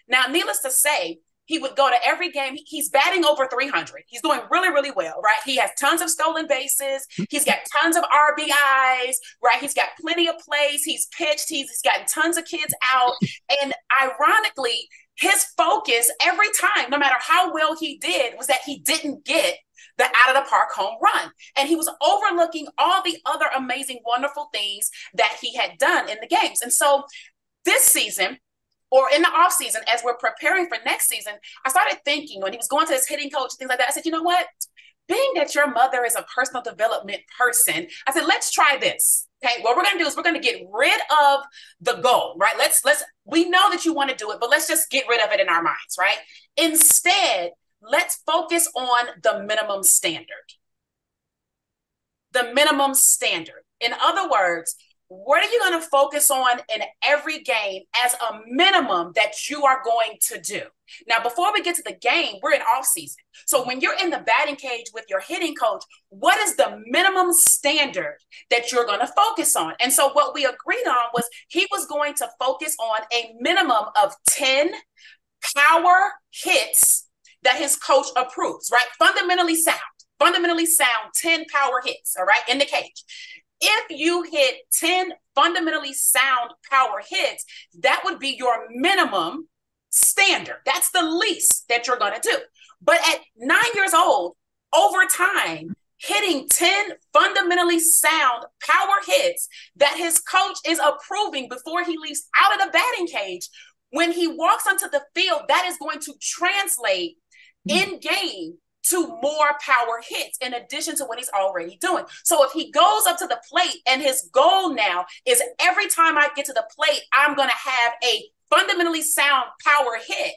Now, needless to say, he would go to every game. He's batting over 300. He's doing really, really well, right? He has tons of stolen bases. He's got tons of RBIs, right? He's got plenty of plays. He's pitched. He's gotten tons of kids out. And ironically, his focus every time, no matter how well he did, was that he didn't get the out of the park home run. And he was overlooking all the other amazing, wonderful things that he had done in the games. And so this season, or in the off season, as we're preparing for next season, I started thinking when he was going to his hitting coach and things like that, I said, you know what? Being that your mother is a personal development person, I said, let's try this. Okay, what we're going to do is we're going to get rid of the goal, right? We know that you want to do it, but let's just get rid of it in our minds, right? Instead, let's focus on the minimum standard. The minimum standard. In other words, what are you going to focus on in every game as a minimum that you are going to do? Now, before we get to the game, we're in off season. So when you're in the batting cage with your hitting coach, what is the minimum standard that you're going to focus on? And so what we agreed on was he was going to focus on a minimum of 10 power hits that his coach approves, right? Fundamentally sound 10 power hits, all right, in the cage. If you hit 10 fundamentally sound power hits, that would be your minimum standard. That's the least that you're going to do. But at 9 years old, over time, hitting 10 fundamentally sound power hits that his coach is approving before he leaves out of the batting cage When he walks onto the field, that is going to translate in game to more power hits in addition to what he's already doing. So if he goes up to the plate and his goal now is every time I get to the plate, I'm going to have a fundamentally sound power hit.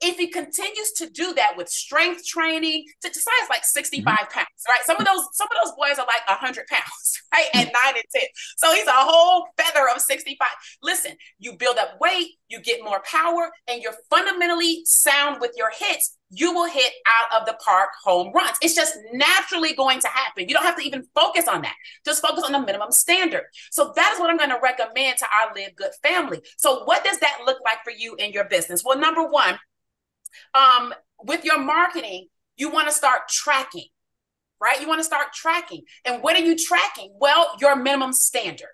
If he continues to do that with strength training, to size like 65 pounds, right? Some of those boys are like 100 pounds, right? At 9 and 10. So he's a whole feather of 65. Listen, you build up weight, you get more power, and you're fundamentally sound with your hits. You will hit out of the park home runs. It's just naturally going to happen. You don't have to even focus on that. Just focus on the minimum standard. So that is what I'm going to recommend to our LiveGood family. So what does that look like for you in your business? Well, number one, with your marketing, you want to start tracking, right? You want to start tracking. And what are you tracking? Well, your minimum standard.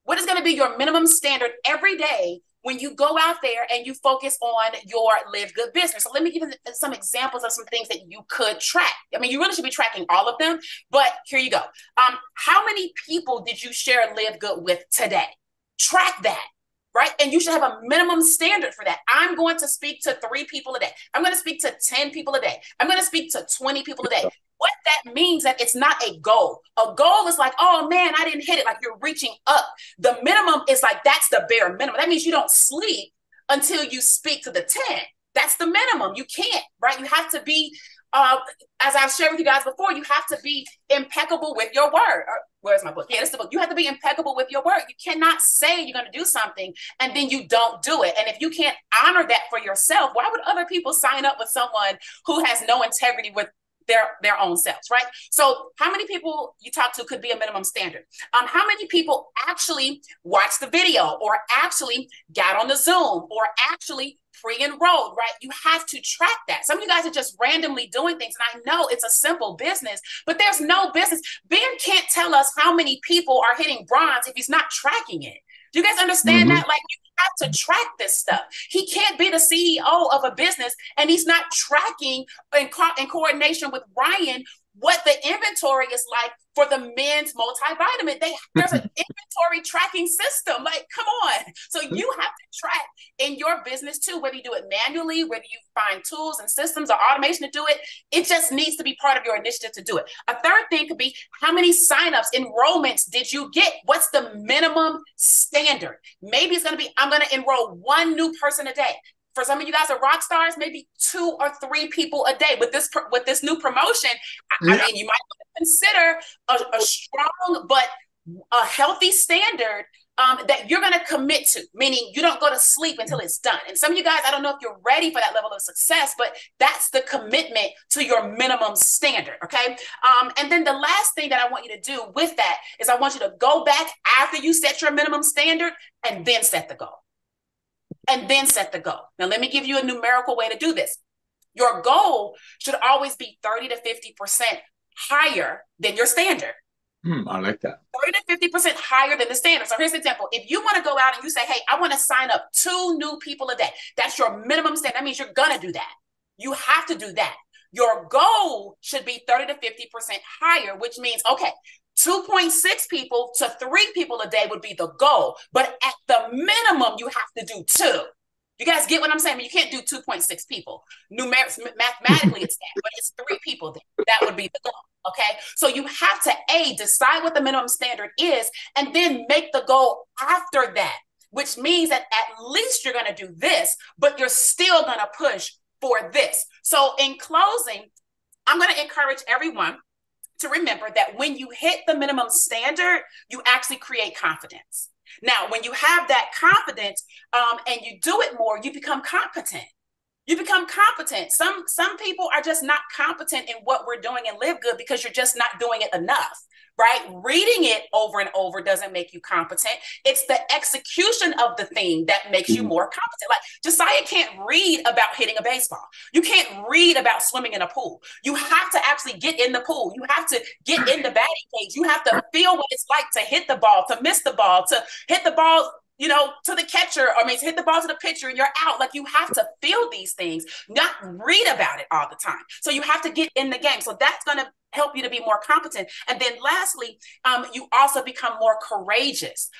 What is going to be your minimum standard every day when you go out there and you focus on your LiveGood business? So let me give you some examples of some things that you could track. I mean, you really should be tracking all of them, but here you go. How many people did you share LiveGood with today? Track that. Right? And you should have a minimum standard for that. I'm going to speak to 3 people a day. I'm going to speak to 10 people a day. I'm going to speak to 20 people a day. What that means that it's not a goal. A goal is like, oh man, I didn't hit it. Like you're reaching up. The minimum is like, that's the bare minimum. That means you don't sleep until you speak to the 10. That's the minimum. You can't, right? You have to be, as I've shared with you guys before, you have to be impeccable with your word. Where's my book? Yeah, this is the book. You have to be impeccable with your word. You cannot say you're going to do something and then you don't do it. And if you can't honor that for yourself, why would other people sign up with someone who has no integrity with their own selves, right? So how many people you talk to could be a minimum standard? How many people actually watched the video or actually got on the Zoom or actually pre-enrolled, right? You have to track that. Some of you guys are just randomly doing things. And I know it's a simple business, but there's no business. Ben can't tell us how many people are hitting bronze if he's not tracking it. Do you guys understand that? Like, you have to track this stuff. He can't be the CEO of a business and he's not tracking in coordination with Ryan what the inventory is like for the men's multivitamin. There's an inventory tracking system. Like, come on. So you have to track in your business too, whether you do it manually, whether you find tools and systems or automation to do it. It just needs to be part of your initiative to do it. A third thing could be, how many signups, enrollments did you get? What's the minimum standard? Maybe it's going to be, I'm going to enroll 1 new person a day. For some of you guys are rock stars, maybe 2 or 3 people a day. With this new promotion, I mean, you might consider a strong but a healthy standard that you're going to commit to, meaning you don't go to sleep until it's done. And some of you guys, I don't know if you're ready for that level of success, but that's the commitment to your minimum standard, okay? And then the last thing that I want you to do with that is I want you to go back after you set your minimum standard and then set the goal. And then set the goal. Now, let me give you a numerical way to do this. Your goal should always be 30 to 50% higher than your standard. I like that. 30 to 50% higher than the standard. So here's an example. If you want to go out and you say, hey, I want to sign up 2 new people a day, that's your minimum standard. That means you're going to do that. You have to do that. Your goal should be 30 to 50% higher, which means, okay, 2.6 people to 3 people a day would be the goal. But at the minimum, you have to do 2. You guys get what I'm saying? I mean, you can't do 2.6 people. Mathematically, it's that, but it's 3 people there. That would be the goal. Okay. So you have to decide what the minimum standard is and then make the goal after that, which means that at least you're going to do this, but you're still going to push for this. So in closing, I'm going to encourage everyone to remember that when you hit the minimum standard, you actually create confidence. Now, when you have that confidence and you do it more, you become competent. You become competent. Some people are just not competent in what we're doing in LiveGood because you're just not doing it enough, right? Reading it over and over doesn't make you competent. It's the execution of the thing that makes you more competent. Like, Josiah can't read about hitting a baseball. You can't read about swimming in a pool. You have to actually get in the pool. You have to get in the batting cage. You have to feel what it's like to hit the ball, to miss the ball, to hit the ball, you know, to the catcher, or to hit the ball to the pitcher and you're out. Like, you have to feel these things, not read about it all the time. So you have to get in the game. So that's going to help you to be more competent. And then lastly, you also become more courageous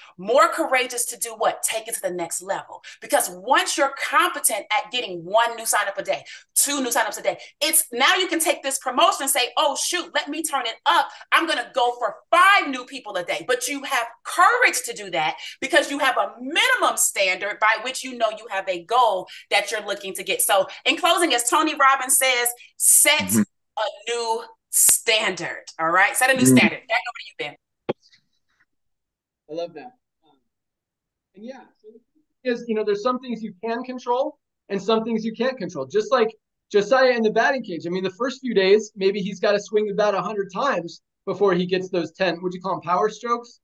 to do what? Take it to the next level. Because once you're competent at getting 1 new sign up a day, 2 new signups a day, it's now you can take this promotion and say, oh shoot, let me turn it up. I'm going to go for 5 new people a day. But you have courage to do that because you have a minimum standard by which you know you have a goal that you're looking to get. So in closing, as Tony Robbins says, set a new standard. All right. Set a new standard. Back over to you, Ben. I love that. And yeah, so is, there's some things you can control and some things you can't control. Just like Josiah in the batting cage. I mean, the first few days, maybe he's got to swing the bat 100 times before he gets those 10. Would you call them power strokes?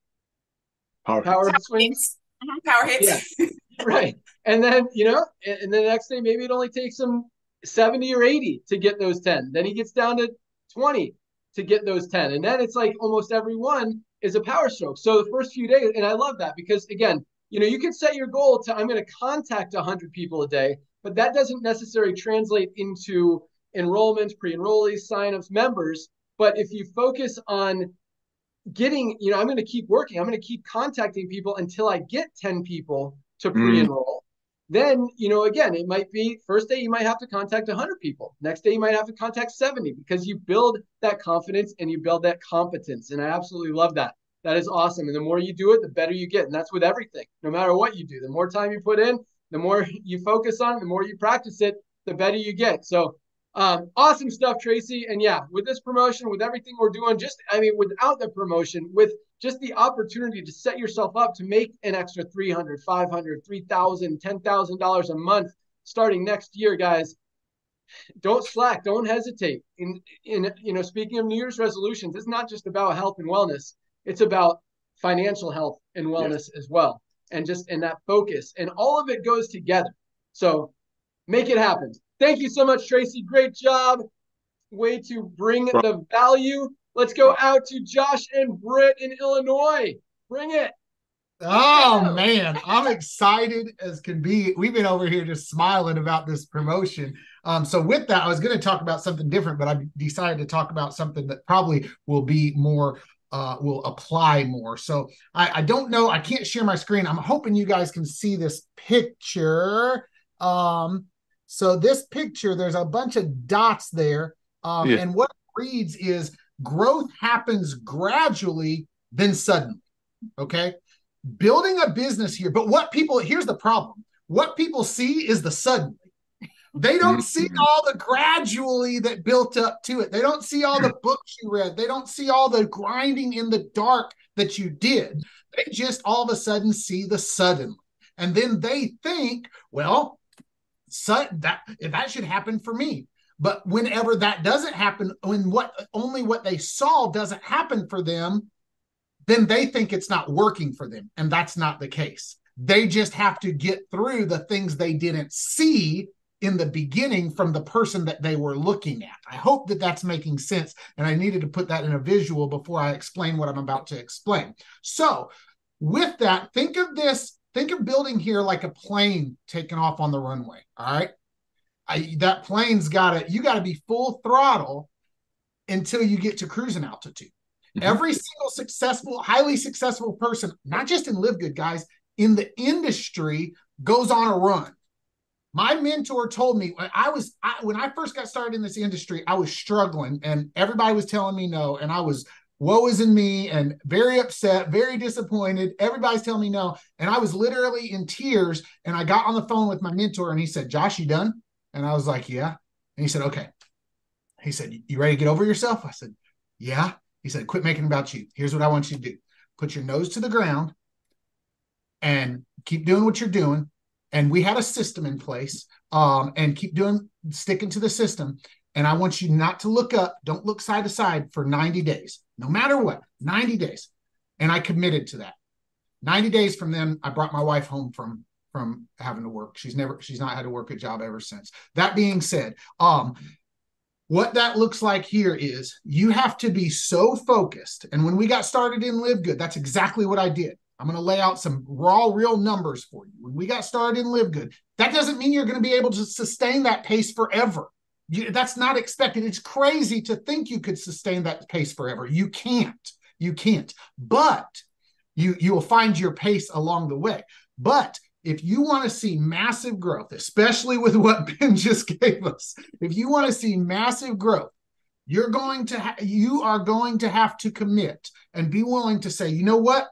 Power swings? Power hits. Yeah. Right. And then, and the next day, maybe it only takes him 70 or 80 to get those 10. Then he gets down to 20 to get those 10. And then it's like almost every one is a power stroke. So the first few days, and I love that because again, you can set your goal to, I'm going to contact 100 people a day, but that doesn't necessarily translate into enrollments, pre-enrollees, signups, members. But if you focus on getting, I'm going to keep working, I'm going to keep contacting people until I get 10 people to pre-enroll. Then, again, it might be first day you might have to contact 100 people. Next day you might have to contact 70 because you build that confidence and you build that competence. And I absolutely love that. That is awesome. And the more you do it, the better you get. And that's with everything. No matter what you do, the more time you put in, the more you focus on it, the more you practice it, the better you get. So awesome stuff, Tracy. And yeah, with this promotion, with everything we're doing, without the promotion, with just the opportunity to set yourself up to make an extra $300, $500, $3,000, $10,000 a month starting next year, guys. Don't slack. Don't hesitate. Speaking of New Year's resolutions, it's not just about health and wellness. It's about financial health and wellness as well. And just in that focus. And all of it goes together. So make it happen. Thank you so much, Tracy. Great job. Way to bring the value. Let's go out to Josh and Britt in Illinois. Bring it. Oh, man. I'm excited as can be. We've been over here just smiling about this promotion. So with that, I was going to talk about something different, but I decided to talk about something that probably will be more will apply more. So I don't know. I can't share my screen. I'm hoping you guys can see this picture. So this picture, there's a bunch of dots there. And what it reads is growth happens gradually, then suddenly. Okay. Building a business here. But here's the problem. What people see is the suddenly. They don't see all the gradually that built up to it. They don't see all the books you read. They don't see all the grinding in the dark that you did. They just all of a sudden see the suddenly. And then they think, well, that should happen for me. But whenever that doesn't happen, when only what they saw doesn't happen for them, then they think it's not working for them. And that's not the case. They just have to get through the things they didn't see in the beginning from the person that they were looking at. I hope that that's making sense. And I needed to put that in a visual before I explain what I'm about to explain. So with that, think of building here like a plane taking off on the runway. All right. That plane's you got to be full throttle until you get to cruising altitude. Every single highly successful person, not just in LiveGood, guys, in the industry goes on a run. My mentor told me when I first got started in this industry, I was struggling and everybody was telling me no. And I was woe is in me and very upset, very disappointed. Everybody's telling me no. And I was literally in tears. And I got on the phone with my mentor and he said, Josh, you done? And I was like, yeah. And he said, okay. He said, you ready to get over yourself? I said, yeah. He said, quit making it about you. Here's what I want you to do. Put your nose to the ground and keep doing what you're doing. And we had a system in place and sticking to the system. And I want you not to look up. Don't look side to side for 90 days, no matter what, 90 days. And I committed to that. 90 days from then, I brought my wife home from having to work. She's not had to work a job ever since. That being said, what that looks like here is you have to be so focused. And when we got started in LiveGood, that's exactly what I did. I'm going to lay out some real numbers for you. When we got started in LiveGood, that doesn't mean you're going to be able to sustain that pace forever. That's not expected. It's crazy to think you could sustain that pace forever. You can't. You can't. But you will find your pace along the way. But if you want to see massive growth, especially with what Ben just gave us, if you want to see massive growth, you are going to have to commit and be willing to say, you know what?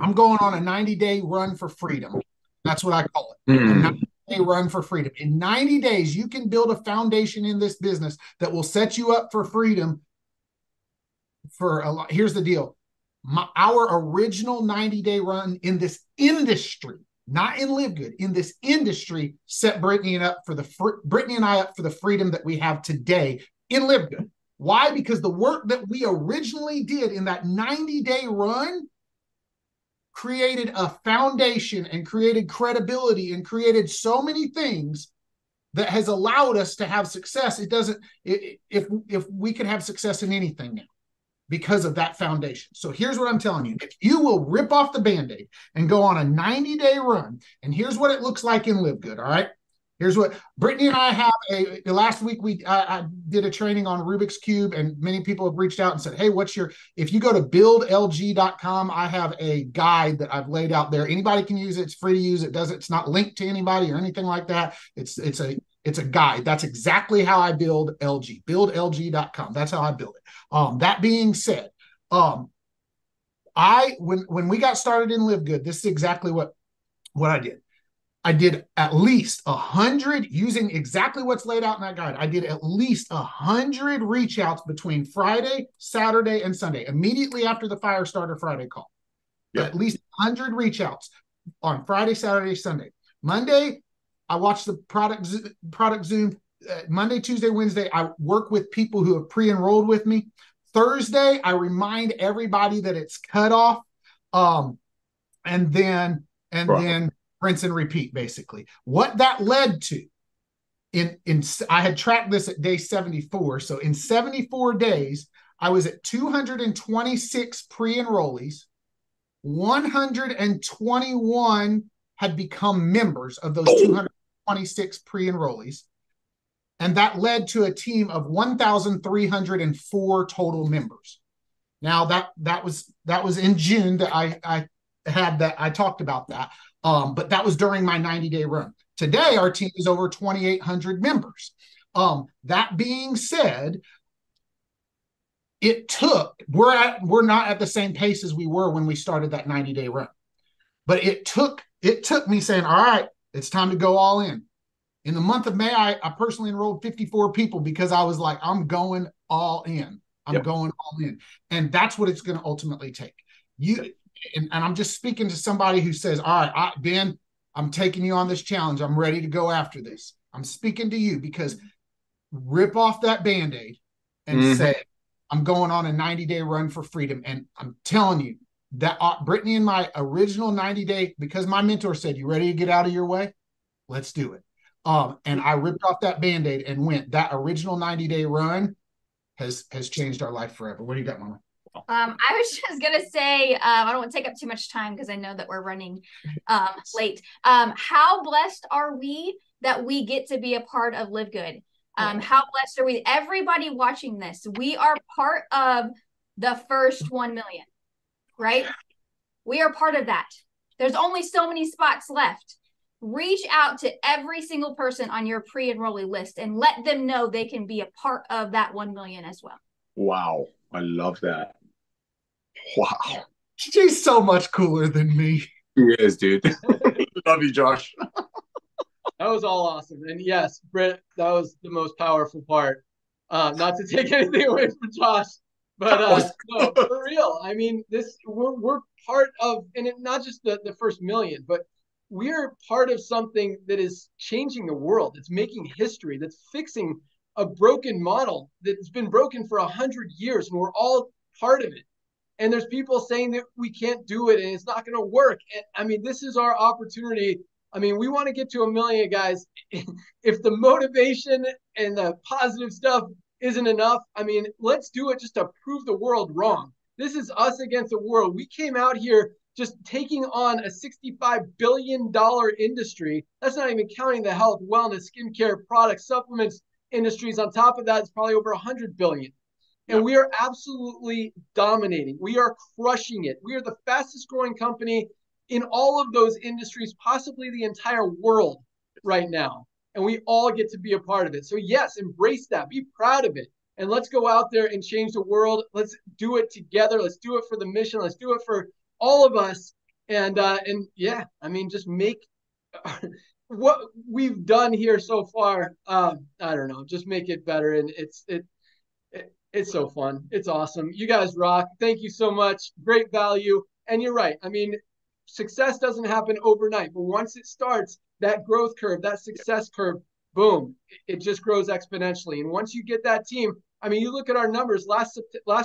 I'm going on a 90-day run for freedom. That's what I call it. A 90-day run for freedom. In 90 days, you can build a foundation in this business that will set you up for freedom for a lot. Here's the deal. Our original 90-day run in this industry, not in LiveGood, in this industry, set Brittany and I up for the freedom that we have today in LiveGood. Why? Because the work that we originally did in that 90-day run created a foundation and created credibility and created so many things that has allowed us to have success. If we could have success in anything now because of that foundation. So here's what I'm telling you. If you will rip off the Band-Aid and go on a 90-day run, and here's what it looks like in LiveGood, all right? Here's what Brittany and I have last week I did a training on Rubik's Cube, and many people have reached out and said, hey, if you go to buildlg.com, I have a guide that I've laid out there. Anybody can use it. It's free to use. It's not linked to anybody or anything like that. It's a guide. That's exactly how I build LG, buildlg.com. That's how I build it. That being said, when we got started in LiveGood, this is exactly what I did. I did at least 100, using exactly what's laid out in that guide. I did at least 100 reach outs between Friday, Saturday, and Sunday, immediately after the Firestarter-Friday call. Yep. At least 100 reach outs on Friday, Saturday, Sunday. Monday, I watched the product Zoom. Monday, Tuesday, Wednesday, I work with people who have pre-enrolled with me. Thursday, I remind everybody that it's cut off. And then rinse and repeat, basically. What that led to, I had tracked this at day 74. So in 74 days, I was at 226 pre-enrollees. 121 had become members of those 226 pre-enrollees. And that led to a team of 1,304 total members. Now that was in June that I talked about that. But that was during my 90-day run. Today, our team is over 2,800 members. That being said, we're not at the same pace as we were when we started that 90-day run. But it took me saying, all right, it's time to go all in. In the month of May, I personally enrolled 54 people because I was like, I'm going all in. I'm going all in. And that's what it's going to ultimately take. And I'm just speaking to somebody who says, all right, Ben, I'm taking you on this challenge. I'm ready to go after this. I'm speaking to you because rip off that Band-Aid and say, I'm going on a 90-day run for freedom. And I'm telling you that Brittany and my original 90-day, because my mentor said, you ready to get out of your way? Let's do it. And I ripped off that Band-Aid and went. That original 90-day run has changed our life forever. What do you got, Mama? I was just going to say, I don't want to take up too much time because I know that we're running late. How blessed are we that we get to be a part of LiveGood? How blessed are we? Everybody watching this, we are part of the first 1 million, right? We are part of that. There's only so many spots left. Reach out to every single person on your pre-enrollee list and let them know they can be a part of that 1 million as well. Wow. I love that. Wow. She's so much cooler than me. He is, dude. Love you, Josh. That was all awesome. And yes, Britt, that was the most powerful part. Not to take anything away from Josh, but no, for real. I mean, we're part of, and not just the first million, but we're part of something that is changing the world. It's making history. That's fixing a broken model that's been broken for 100 years, and we're all part of it. And there's people saying that we can't do it and it's not going to work. And I mean, this is our opportunity. I mean, we want to get to 1 million, guys. If the motivation and the positive stuff isn't enough, I mean, let's do it just to prove the world wrong. This is us against the world. We came out here just taking on a $65 billion industry. That's not even counting the health, wellness, skincare, products, supplements, industries. On top of that, it's probably over 100 billion. And we are absolutely dominating. We are crushing it. We are the fastest growing company in all of those industries, possibly the entire world right now. And we all get to be a part of it. So yes, embrace that. Be proud of it. And let's go out there and change the world. Let's do it together. Let's do it for the mission. Let's do it for all of us. And yeah, I mean, just make what we've done here so far. I don't know, just make it better. And it's so fun. It's awesome. You guys rock. Thank you so much. Great value. And you're right. I mean, success doesn't happen overnight, but once it starts, that growth curve, that success curve, boom, it just grows exponentially. And once you get that team, I mean, you look at our numbers last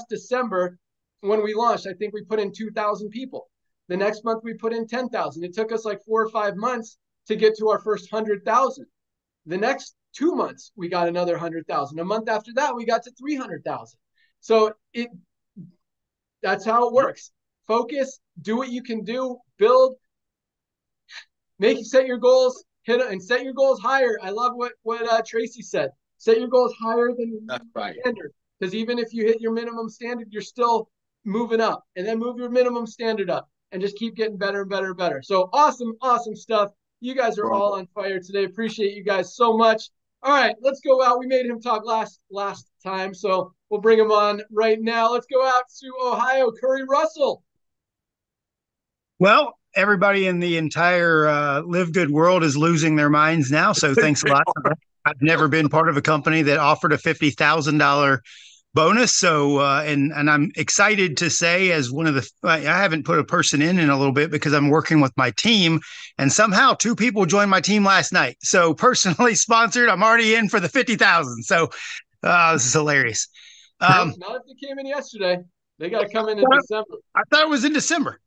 December when we launched, I think we put in 2,000 people. The next month we put in 10,000. It took us like 4 or 5 months to get to our first 100,000. The next 2 months, we got another 100,000. A month after that, we got to 300,000. So that's how it works. Focus, do what you can do, build, set your goals, hit it, and set your goals higher. I love what Tracy said. Set your goals higher than standard. Because even if you hit your minimum standard, you're still moving up. And then move your minimum standard up and just keep getting better and better and better. So awesome, awesome stuff. You guys are all on fire today. Appreciate you guys so much. All right, let's go out. We made him talk last time, so we'll bring him on right now. Let's go out to Ohio. Curry Russell. Well, everybody in the entire LiveGood world is losing their minds now. So thanks a lot. I've never been part of a company that offered a $50,000 bonus. So, and I'm excited to say, as one of the, I haven't put a person in a little bit because I'm working with my team, and somehow 2 people joined my team last night. So personally sponsored, I'm already in for the 50,000. So this is hilarious. Not if they came in yesterday. They got to come in December. I thought it was in December.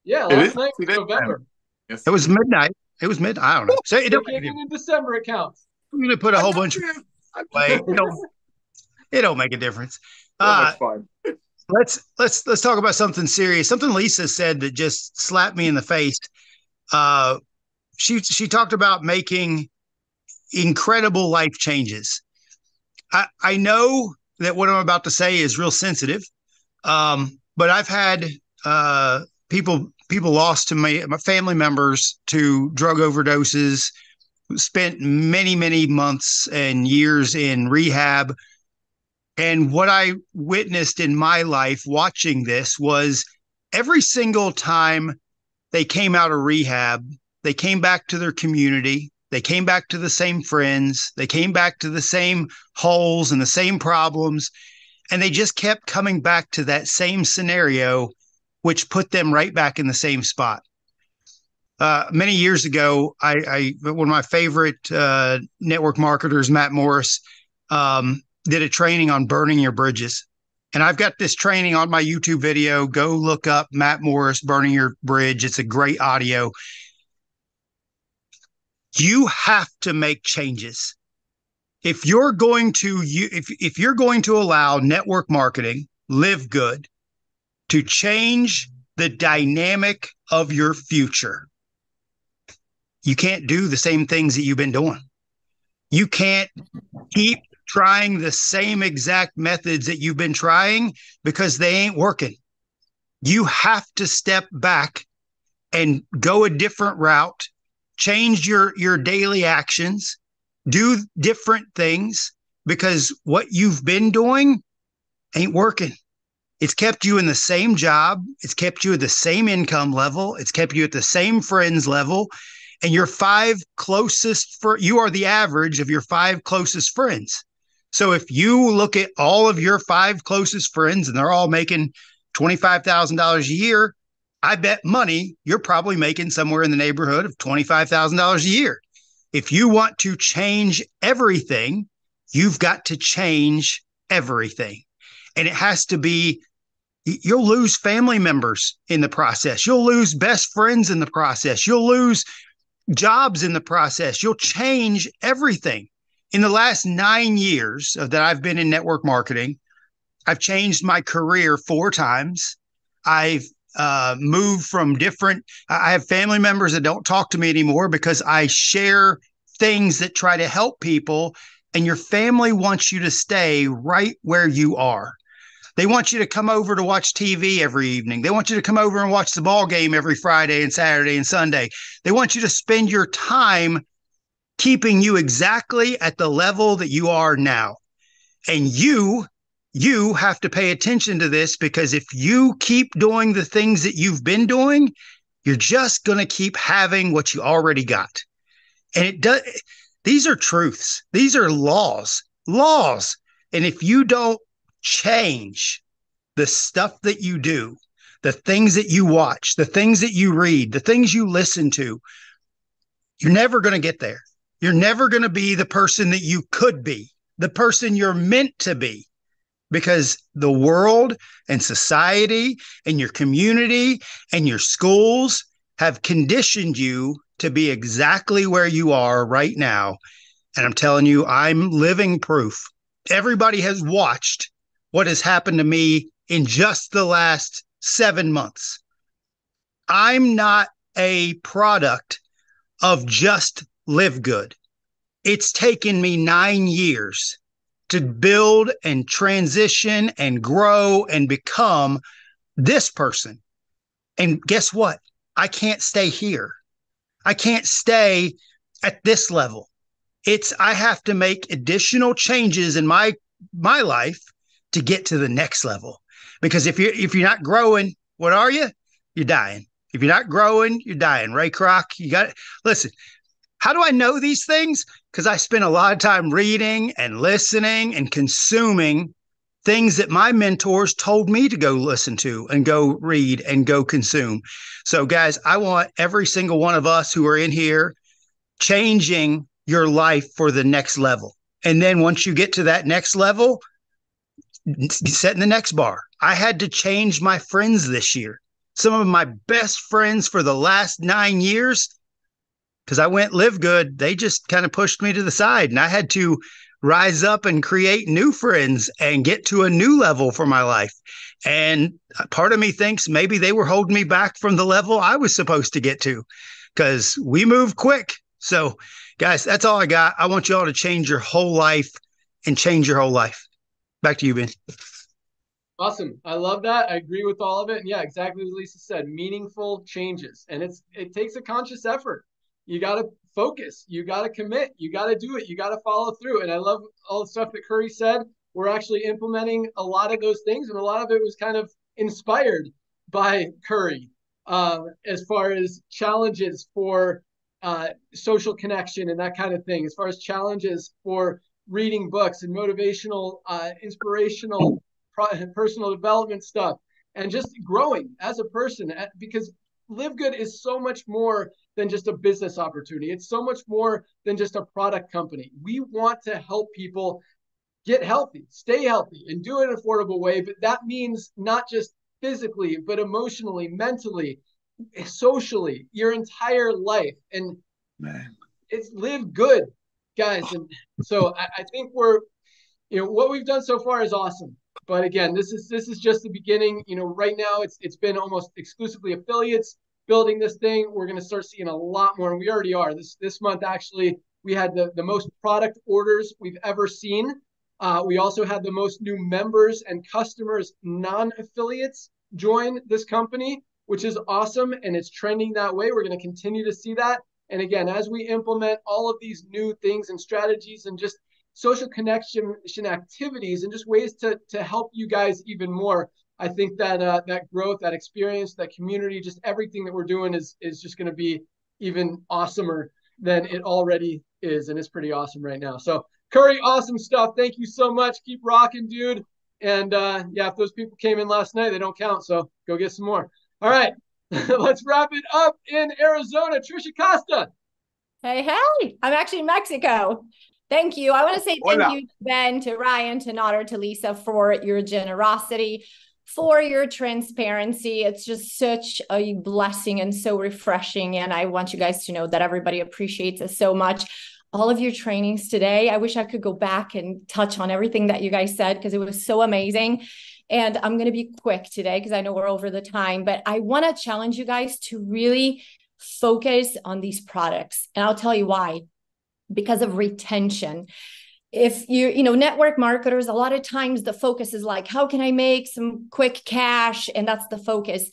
Yeah, last night was November. Yes. It was midnight. It was midnight. I don't know. So it came in December. It counts. I'm going to put a whole bunch of it don't make a difference. Much fun. Let's talk about something serious. Something Lisa said that just slapped me in the face. She talked about making incredible life changes. I know that what I'm about to say is real sensitive, but I've had people lost to my family members to drug overdoses, spent many months and years in rehab. And what I witnessed in my life watching this was every single time they came out of rehab, they came back to their community, they came back to the same friends, they came back to the same holes and the same problems, and they just kept coming back to that same scenario, which put them right back in the same spot. Many years ago, one of my favorite network marketers, Matt Morris, did a training on burning your bridges. And I've got this training on my YouTube video. Go look up Matt Morris, Burning Your Bridge. It's a great audio. You have to make changes. If you're going to allow network marketing, LiveGood, to change the dynamic of your future, you can't do the same things that you've been doing. You can't keep trying the same exact methods that you've been trying because they ain't working. You have to step back and go a different route, change your daily actions, do different things, because what you've been doing ain't working. It's kept you in the same job. It's kept you at the same income level. It's kept you at the same friends level. And your 5 closest, you are the average of your 5 closest friends. So if you look at all of your 5 closest friends and they're all making $25,000 a year, I bet money you're probably making somewhere in the neighborhood of $25,000 a year. If you want to change everything, you've got to change everything. And it has to be, you'll lose family members in the process. You'll lose best friends in the process. You'll lose jobs in the process. You'll change everything. In the last 9 years that I've been in network marketing, I've changed my career 4 times. I've moved from I have family members that don't talk to me anymore because I share things that try to help people and your family wants you to stay right where you are. They want you to come over to watch TV every evening. They want you to come over and watch the ball game every Friday and Saturday and Sunday. They want you to spend your time keeping you exactly at the level that you are now. And you have to pay attention to this, because if you keep doing the things that you've been doing, you're just going to keep having what you already got. And these are truths. These are laws. And if you don't change the stuff that you do, the things that you watch, the things that you read, the things you listen to, you're never going to get there. You're never going to be the person that you could be, the person you're meant to be, because the world and society and your community and your schools have conditioned you to be exactly where you are right now. And I'm telling you, I'm living proof. Everybody has watched what has happened to me in just the last 7 months. I'm not a product of just LiveGood. It's taken me 9 years to build and transition and grow and become this person. And guess what? I can't stay here. I can't stay at this level. I have to make additional changes in my life to get to the next level. Because if you're not growing, what are you? You're dying. If you're not growing, you're dying. Ray Kroc, listen. How do I know these things? Because I spent a lot of time reading and listening and consuming things that my mentors told me to go listen to and go read and go consume. So guys, I want every single one of us who are in here changing your life for the next level. And then once you get to that next level, setting the next bar. I had to change my friends this year. Some of my best friends for the last 9 years, because I went LiveGood, they just kind of pushed me to the side, and I had to rise up and create new friends and get to a new level for my life. And part of me thinks maybe they were holding me back from the level I was supposed to get to, because we move quick. So guys, that's all I got. I want you all to change your whole life and change your whole life. Back to you, Ben. Awesome. I love that. I agree with all of it. And yeah, exactly as Lisa said, meaningful changes. And it takes a conscious effort. You got to focus. You got to commit. You got to do it. You got to follow through. And I love all the stuff that Curry said. We're actually implementing a lot of those things. And a lot of it was kind of inspired by Curry as far as challenges for social connection and that kind of thing, as far as challenges for reading books and motivational, inspirational, personal development stuff, and just growing as a person, because LiveGood is so much more than just a business opportunity. It's so much more than just a product company. We want to help people get healthy, stay healthy, and do it in an affordable way. But that means not just physically, but emotionally, mentally, socially, your entire life. And it's LiveGood, guys. And so I think what we've done so far is awesome. But again, this is just the beginning. Right now it's been almost exclusively affiliates building this thing. We're going to start seeing a lot more, and we already are. This month, actually, we had the most product orders we've ever seen. We also had the most new members and customers, non-affiliates, join this company, which is awesome, and it's trending that way. We're going to continue to see that. And again, as we implement all of these new things and strategies and just social connection activities and just ways to help you guys even more, I think that that growth, that experience, that community, just everything that we're doing is just going to be even awesomer than it already is. And it's pretty awesome right now. So Curry, awesome stuff. Thank you so much. Keep rocking, dude. And yeah, if those people came in last night, they don't count. So go get some more. All right, let's wrap it up in Arizona. Trisha Costa. Hey, I'm actually in Mexico. Thank you. I want to say thank you to Ben, to Ryan, to Nader, to Lisa for your generosity, for your transparency. It's just such a blessing and so refreshing. And I want you guys to know that everybody appreciates it so much. All of your trainings today, I wish I could go back and touch on everything that you guys said, because it was so amazing. And I'm going to be quick today because I know we're over the time, but I want to challenge you guys to really focus on these products. And I'll tell you why. Because of retention. if you know, network marketers, a lot of times the focus is like, how can I make some quick cash? And that's the focus.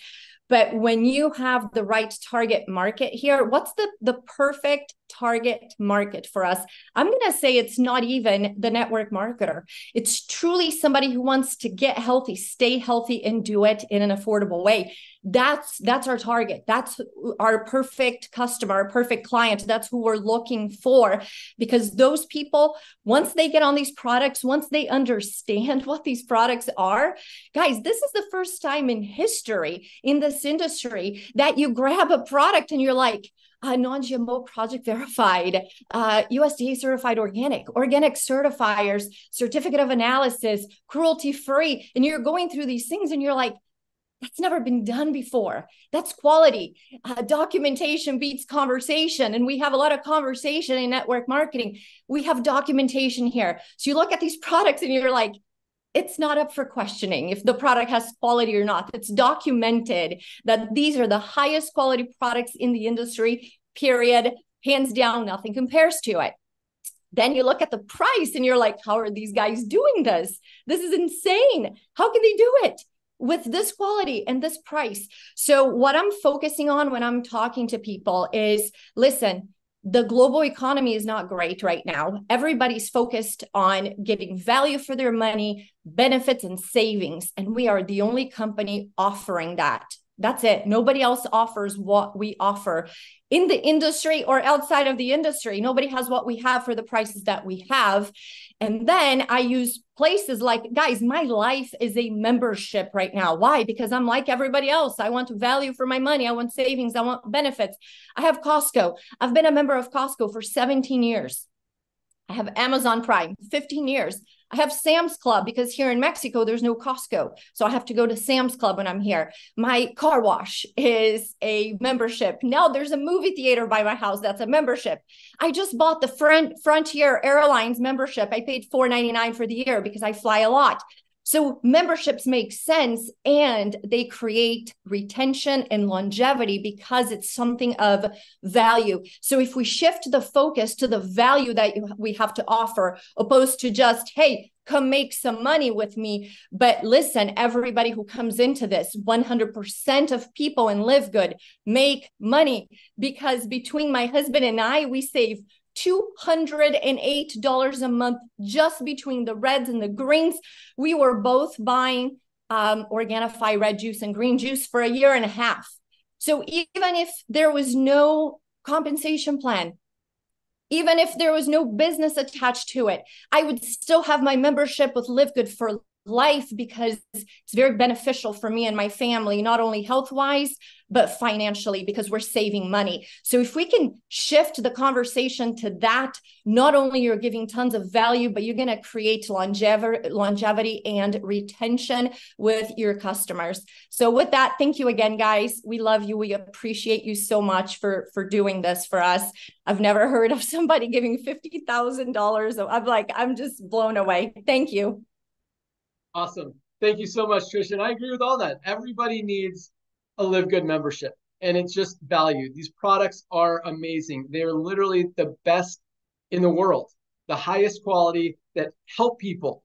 But when you have the right target market here, what's the perfect target market for us? I'm going to say it's not even the network marketer. It's truly somebody who wants to get healthy, stay healthy, and do it in an affordable way. That's our target. That's our perfect customer, our perfect client. That's who we're looking for, because those people, once they get on these products, once they understand what these products are, guys, this is the first time in history in this industry that you grab a product and you're like, non-GMO project verified, USDA certified organic certifiers, certificate of analysis, cruelty-free. And you're going through these things and you're like, that's never been done before. That's quality. Documentation beats conversation. And we have a lot of conversation in network marketing. We have documentation here. So you look at these products and you're like, it's not up for questioning if the product has quality or not. It's documented that these are the highest quality products in the industry, period. Hands down, nothing compares to it. Then you look at the price and you're like, how are these guys doing this? This is insane. How can they do it with this quality and this price? So what I'm focusing on when I'm talking to people is, listen, the global economy is not great right now. Everybody's focused on getting value for their money, benefits, and savings. And we are the only company offering that. That's it. Nobody else offers what we offer in the industry or outside of the industry. Nobody has what we have for the prices that we have. And then I use places like, guys, my life is a membership right now. Why? Because I'm like everybody else. I want value for my money. I want savings. I want benefits. I have Costco. I've been a member of Costco for 17 years. I have Amazon Prime, 15 years. I have Sam's Club because here in Mexico, there's no Costco. So I have to go to Sam's Club when I'm here. My car wash is a membership. Now there's a movie theater by my house. That's a membership. I just bought the Frontier Airlines membership. I paid $4.99 for the year because I fly a lot. So memberships make sense and they create retention and longevity because it's something of value. So if we shift the focus to the value that we have to offer, opposed to just, hey, come make some money with me. But listen, everybody who comes into this, 100% of people in LiveGood make money, because between my husband and I, we save $208 a month just between the reds and the greens. We were both buying Organifi red juice and green juice for a year and a half. So even if there was no compensation plan, even if there was no business attached to it, I would still have my membership with LiveGood for life, because it's very beneficial for me and my family, not only health-wise, but financially, because we're saving money. So if we can shift the conversation to that, not only you're giving tons of value, but you're going to create longevity and retention with your customers. So with that, thank you again, guys. We love you. We appreciate you so much for doing this for us. I've never heard of somebody giving $50,000. I'm just blown away. Thank you. Awesome. Thank you so much, Tricia. And I agree with all that. Everybody needs a LiveGood membership, and it's just value. These products are amazing. They're literally the best in the world, the highest quality, that help people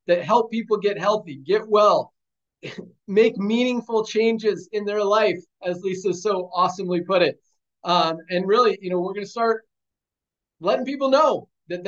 get healthy, get well, make meaningful changes in their life, as Lisa so awesomely put it. And really, we're going to start letting people know that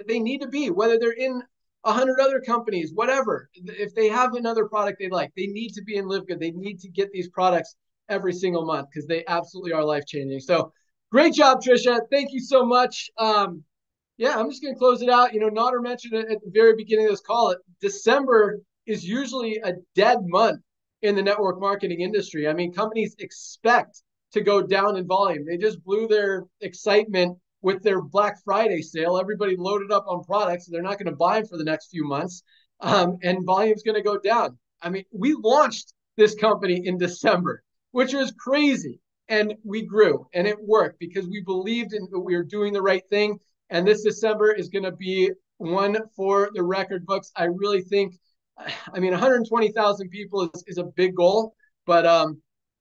they need to be, whether they're in 100 other companies, whatever. If they have another product they like, they need to be in LiveGood. They need to get these products every single month because they absolutely are life-changing. So great job, Tricia. Thank you so much. Yeah, I'm just going to close it out. Nader mentioned it at the very beginning of this call. December is usually a dead month in the network marketing industry. I mean, companies expect to go down in volume. They just blew their excitement with their Black Friday sale. Everybody loaded up on products, so they're not going to buy them for the next few months, and volume's going to go down. I mean, we launched this company in December, which was crazy, and we grew, and it worked because we believed in we were doing the right thing, and this December is going to be one for the record books. I really think, 120,000 people is a big goal, but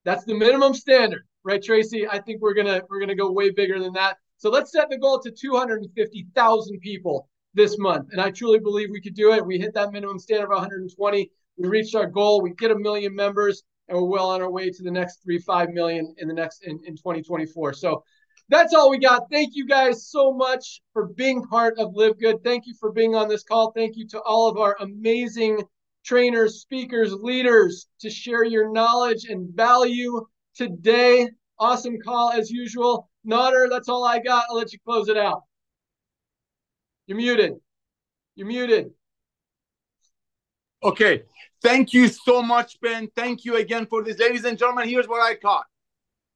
that's the minimum standard, right, Tracy? I think we're gonna go way bigger than that. So let's set the goal to 250,000 people this month. And I truly believe we could do it. We hit that minimum standard of 120. We reached our goal. We get 1 million members, and we're well on our way to the next 5 million in 2024. So that's all we got. Thank you guys so much for being part of LiveGood. Thank you for being on this call. Thank you to all of our amazing trainers, speakers, leaders to share your knowledge and value today. Awesome call as usual. Nodder, that's all I got. I'll let you close it out. You're muted. You're muted. Okay. Thank you so much, Ben. Thank you again for this. Ladies and gentlemen, here's what I caught.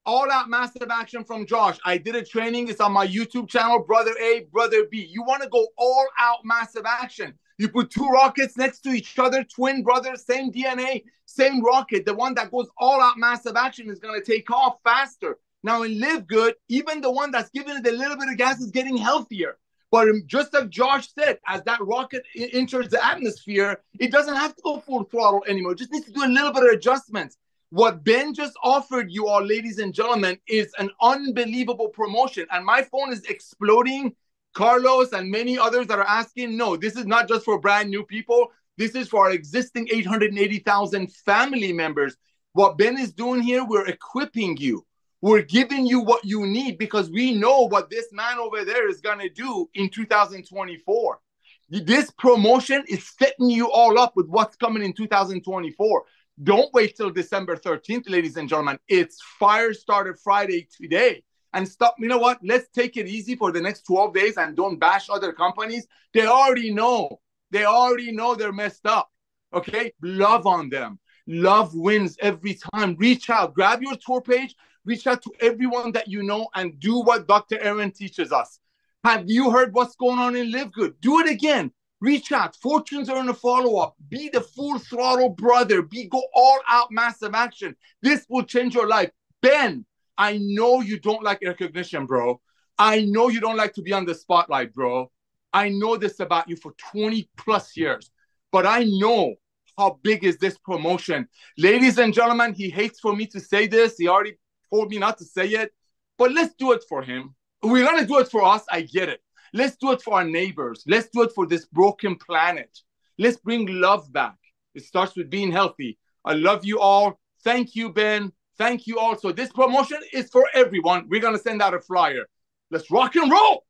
All out massive action from Josh. I did a training. It's on my YouTube channel, Brother A, Brother B. You want to go all out massive action. You put 2 rockets next to each other, twin brothers, same DNA, same rocket. The one that goes all out massive action is going to take off faster. Now in LiveGood, even the one that's giving it a little bit of gas is getting healthier. But just like Josh said, as that rocket enters the atmosphere, it doesn't have to go full throttle anymore. It just needs to do a little bit of adjustments. What Ben just offered you all, ladies and gentlemen, is an unbelievable promotion. And my phone is exploding. Carlos and many others that are asking, no, this is not just for brand new people. This is for our existing 880,000 family members. What Ben is doing here, we're equipping you. We're giving you what you need because we know what this man over there is going to do in 2024. This promotion is setting you all up with what's coming in 2024. Don't wait till December 13th, ladies and gentlemen. It's Firestarter-Friday today. And stop, you know what? Let's take it easy for the next 12 days and don't bash other companies. They already know. They already know they're messed up. Okay? Love on them. Love wins every time. Reach out. Grab your tour page. Reach out to everyone that you know and do what Dr. Aaron teaches us. Have you heard what's going on in LiveGood? Do it again. Reach out. Fortunes are in a follow-up. Be the full throttle brother. Go all out massive action. This will change your life. Ben, I know you don't like recognition, bro. I know you don't like to be on the spotlight, bro. I know this about you for 20 plus years, but I know how big is this promotion. Ladies and gentlemen, he hates for me to say this. He already told me not to say it, but let's do it for him. We're going to do it for us. I get it. Let's do it for our neighbors. Let's do it for this broken planet. Let's bring love back. It starts with being healthy. I love you all. Thank you, Ben. Thank you all. So this promotion is for everyone. We're going to send out a flyer. Let's rock and roll.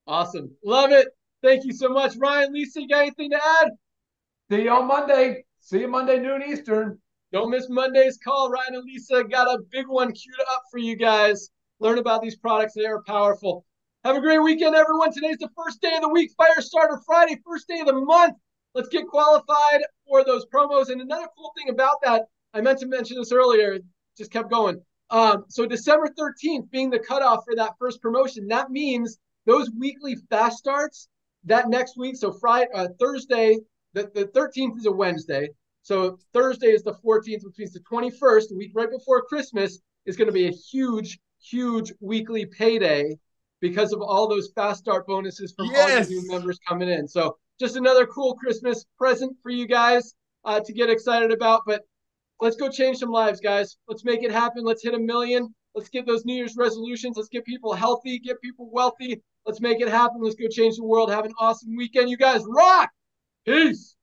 Awesome. Love it. Thank you so much. Ryan, Lisa, you got anything to add? See you on Monday. See you Monday, noon Eastern. Don't miss Monday's call. Ryan and Lisa got a big one queued up for you guys. Learn about these products. They are powerful. Have a great weekend, everyone. Today's the first day of the week, Firestarter Friday, first day of the month. Let's get qualified for those promos. And another cool thing about that, I meant to mention this earlier, just kept going. So December 13th being the cutoff for that first promotion, that means those weekly fast starts that next week. So Thursday, the 13th is a Wednesday. So Thursday is the 14th, which means the 21st, the week right before Christmas, is going to be a huge, huge weekly payday because of all those fast start bonuses from all the new members coming in. So just another cool Christmas present for you guys to get excited about. But let's go change some lives, guys. Let's make it happen. Let's hit 1 million. Let's get those New Year's resolutions. Let's get people healthy, get people wealthy. Let's make it happen. Let's go change the world. Have an awesome weekend. You guys rock. Peace.